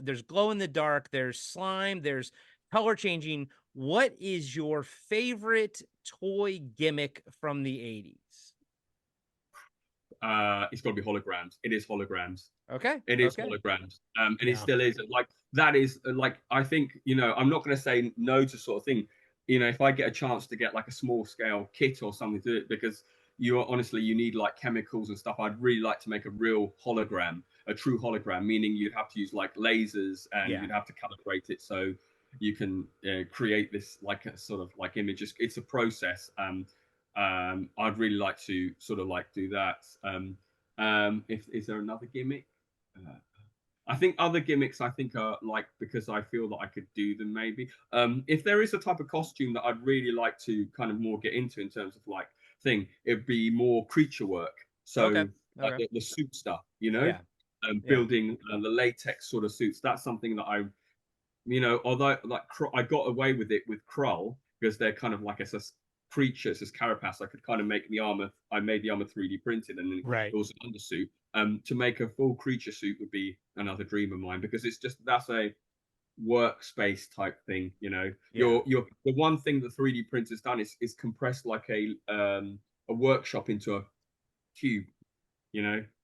There's glow in the dark, there's slime, there's color changing. What is your favorite toy gimmick from the 80s? It's got to be holograms. It is holograms. Okay. It is holograms. And it still is. Like, that is like, I think, I'm not going to say no to sort of thing. If I get a chance to get like a small scale kit or something to it, because you need like chemicals and stuff. I'd really like to make a real hologram, a true hologram, meaning you'd have to use like lasers, and you'd have to calibrate it so you can create this like a sort of like image. It's a process. I'd really like to sort of like do that. Is there another gimmick? I think other gimmicks are like, because I feel that I could do them maybe. If there is a type of costume that I'd really like to kind of more get into in terms of like thing, it'd be more creature work. So like the suit stuff, building the latex sort of suits. That's something that I, although like I got away with it with Krull, because they're kind of like a creatures as carapace. I could kind of make the armor. I made the armor 3D printed, and then it was an undersuit. To make a full creature suit would be another dream of mine, because that's a workspace type thing. You're the one thing that 3D printer's done is compressed like a workshop into a cube.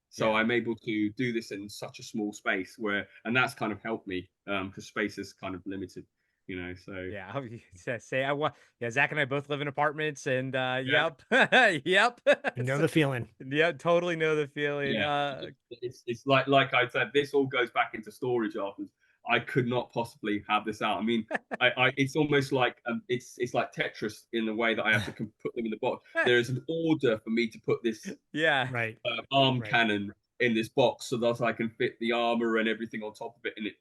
So I'm able to do this in such a small space and that's kind of helped me, because space is kind of limited. So Zach and I both live in apartments, and yep. You know the feeling. Yeah, totally know the feeling. It's like I said, this all goes back into storage afterwards. I could not possibly have this out. I mean, it's almost like it's like Tetris in the way that I have to put them in the box. There is an order for me to put this arm cannon in this box so that I can fit the armor and everything on top of it, and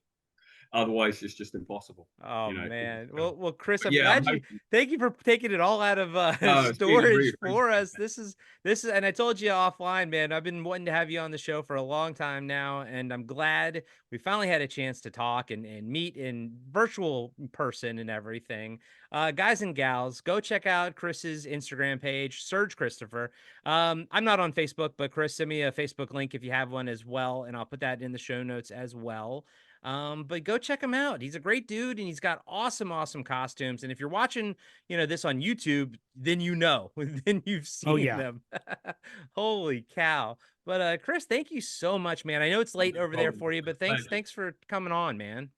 otherwise it's just impossible. Oh man. Well, Chris, I'm glad thank you for taking it all out of storage really for us. This is, and I told you offline, man, I've been wanting to have you on the show for a long time now, and I'm glad we finally had a chance to talk and meet in virtual person and everything. Guys and gals, go check out Chris's Instagram page, Surge Christopher. I'm not on Facebook, but Chris, send me a Facebook link if you have one as well, and I'll put that in the show notes as well. But go check him out. He's a great dude, and he's got awesome costumes. And if you're watching, this on YouTube, then then you've seen them. Holy cow. But Chris, thank you so much, man. I know it's late over there for you, but thanks for coming on, man.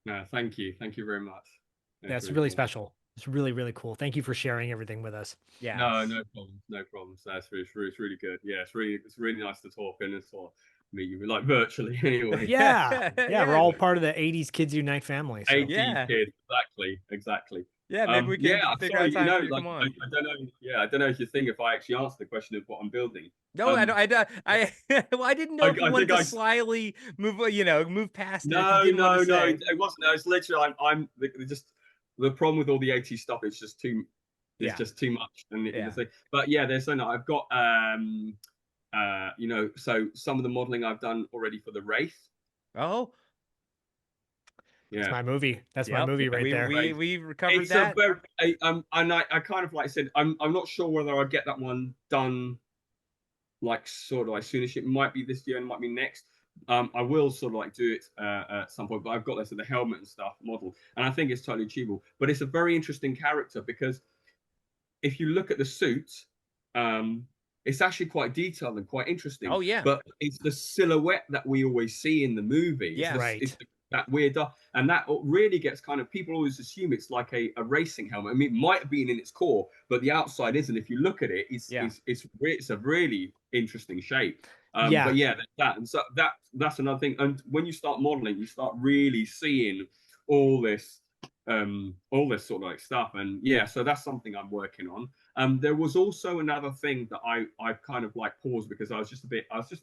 No, thank you very much. That's really cool. Special. It's really, really cool. Thank you for sharing everything with us. Yeah. No problems. That's really good. Yeah, it's really nice to talk, and it's all meet you like virtually anyway. Yeah, we're all part of the 80s Kids Unite family. So. 80s kids, exactly. Yeah, maybe we can figure out sorry, time for you to come on. I don't know. Yeah, I don't know if you think if I actually answer the question of what I'm building. No, I don't. Well, I didn't know if you wanted to slyly move, move past it. If you didn't want to say. It wasn't. No, it's literally. Just the problem with all the 80s stuff. It's just too. It's just too much. But yeah, there's something I've got. So some of the modeling I've done already for the Wraith. Oh. Yeah. That's my movie. That's my movie right there. We recovered that. And I kind of like said, I'm not sure whether I'll get that one done like sort of like soonish. It might be this year and it might be next. I will sort of like do it at some point, but I've got this at the helmet and stuff model, and I think it's totally achievable. But it's a very interesting character because if you look at the suit, it's actually quite detailed and quite interesting. Oh yeah. But it's the silhouette that we always see in the movie. Yeah, it's that weird, and that really gets kind of, people always assume it's like a racing helmet. I mean, it might have been in its core, but the outside isn't. If you look at it, it's a really interesting shape. But yeah, and so that's another thing. And when you start modeling, you start really seeing all this sort of like stuff. And yeah, so that's something I'm working on. There was also another thing that I kind of like paused because I was just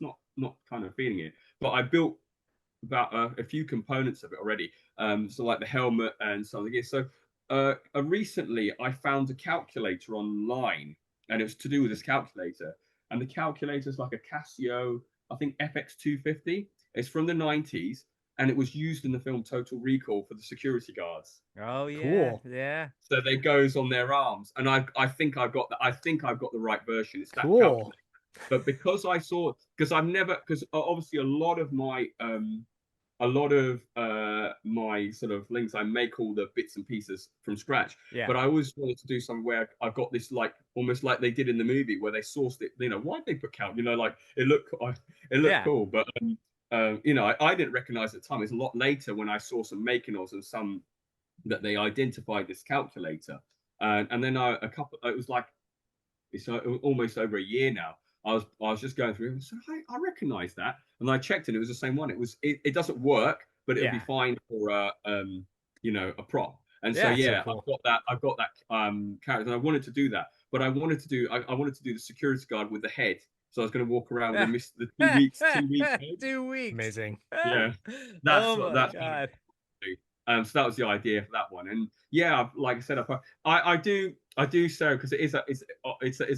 not kind of feeling it. But I built about a few components of it already. So like the helmet and something. So recently I found a calculator online, and it was to do with this calculator. And the calculator is like a Casio, I think FX250. It's from the 90s, and it was used in the film Total Recall for the security guards. Oh yeah, cool. Yeah. So they goes on their arms, and I think I've got the right version. It's that cool. calculator. But because because obviously a lot of my sort of links, I make all the bits and pieces from scratch. Yeah. But I always wanted to do something where I've got this like almost like they did in the movie where they sourced it. Why'd they put like it looked cool, but I didn't recognize at the time. It's a lot later when I saw some making ofs and some that they identified this calculator, and then it was like it's almost over a year now. I was just going through it and said, I recognize that, and I checked and it was the same one. It doesn't work, but it'll be fine for a prop. And so cool. I've got that character, and I wanted to do that, but I wanted to do the security guard with the head. So I was going to walk around and miss the 2 weeks. 2 weeks. 2 weeks. Amazing. Yeah, that's. So that was the idea for that one, and yeah, like I said, I do so because it's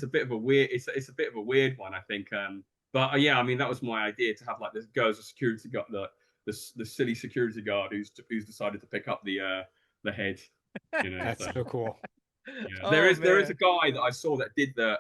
a bit of a weird one, I think. But yeah, I mean that was my idea, to have like this girl as a security guard, the silly security guard who's decided to pick up the head. That's so cool. Yeah. There is a guy that I saw that did I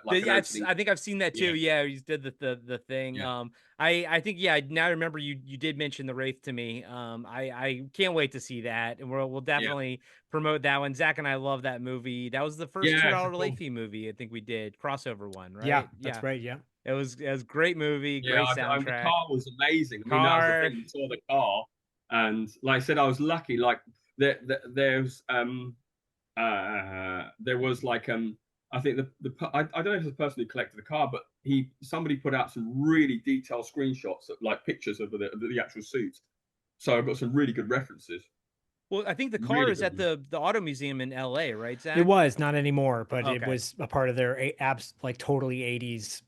think I've seen that too. Yeah, he did the thing. Yeah. I think now I remember you did mention the Wraith to me. I can't wait to see that, and we'll definitely promote that one. Zach and I love that movie. That was the first $2 late fee movie I think we did, crossover one, right? Yeah, that's right. Yeah, it was a great movie. Great soundtrack. The car was amazing. I mean, that was the thing. We saw the car, and like I said, I was lucky. Like there was like I think I don't know if it's the person who collected the car, but somebody put out some really detailed screenshots of like pictures of the actual suit. So I've got some really good references. Well, I think the car is at the auto museum in LA, right, Zach? It was, not anymore, but it was a part of their like totally 80s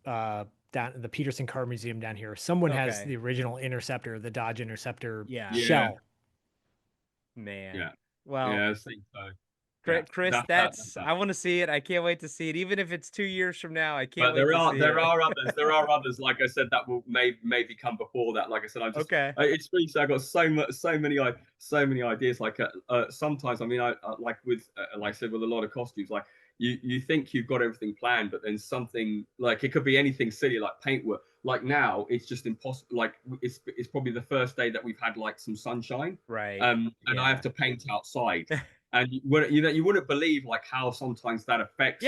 down the Peterson Car Museum down here. Someone has the original Interceptor, the Dodge Interceptor shell. Man. Yeah. Well, yeah, I think so. Chris, that's I want to see it. I can't wait to see it, even if it's 2 years from now. I can't. But there are others. Like I said, that will maybe come before that. Like I said, it's really. I got so many ideas. Like sometimes, I mean, I like with like I said, with a lot of costumes, like you think you've got everything planned, but then something like it could be anything silly like paintwork. Like now, it's just impossible. Like it's probably the first day that we've had like some sunshine, right? And I have to paint outside. And you wouldn't believe like how sometimes that affects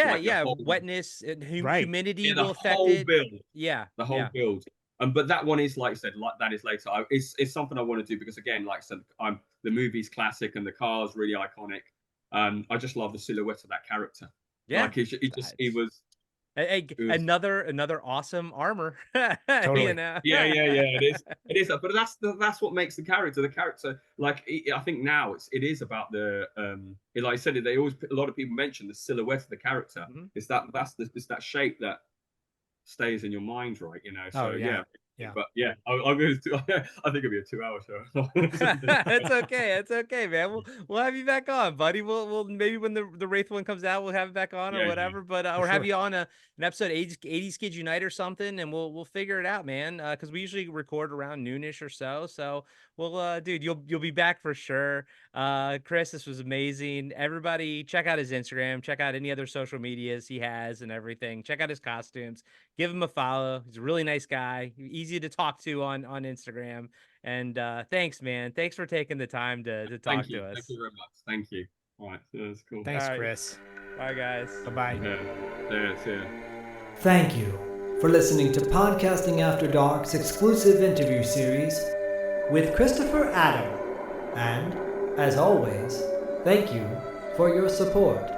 wetness and humidity will affect the whole build. Yeah, the whole build. But that one is, like I said, that is later. It's something I want to do because again, like I said, the movie's classic and the car's really iconic. I just love the silhouette of that character. Yeah, like he was. Another awesome armor. Totally. You know? Yeah. It is. But that's what makes the character. The character, like I think now it is about the like I said, a lot of people mention the silhouette of the character. Mm-hmm. It's that shape that stays in your mind, right? You know. So yeah. But yeah, I'm going to. I think it'll be a 2-hour show. It's okay, man. We'll have you back on, buddy. We'll maybe when the Wraith one comes out, we'll have it back on or whatever. But or have you on an episode 80s Kids Unite or something, and we'll figure it out, man. Because we usually record around noonish or so. So we'll dude, you'll be back for sure. Chris, this was amazing. Everybody, check out his Instagram. Check out any other social medias he has and everything. Check out his costumes. Give him a follow. He's a really nice guy. Easy to talk to on Instagram. And thanks, man. Thanks for taking the time to talk to us. Thank you very much. Thank you. All right. That's cool. Thanks, Chris. Bye, guys. Bye-bye. Yeah. Thank you for listening to Podcasting After Dark's exclusive interview series with Christopher Adam. And, as always, thank you for your support.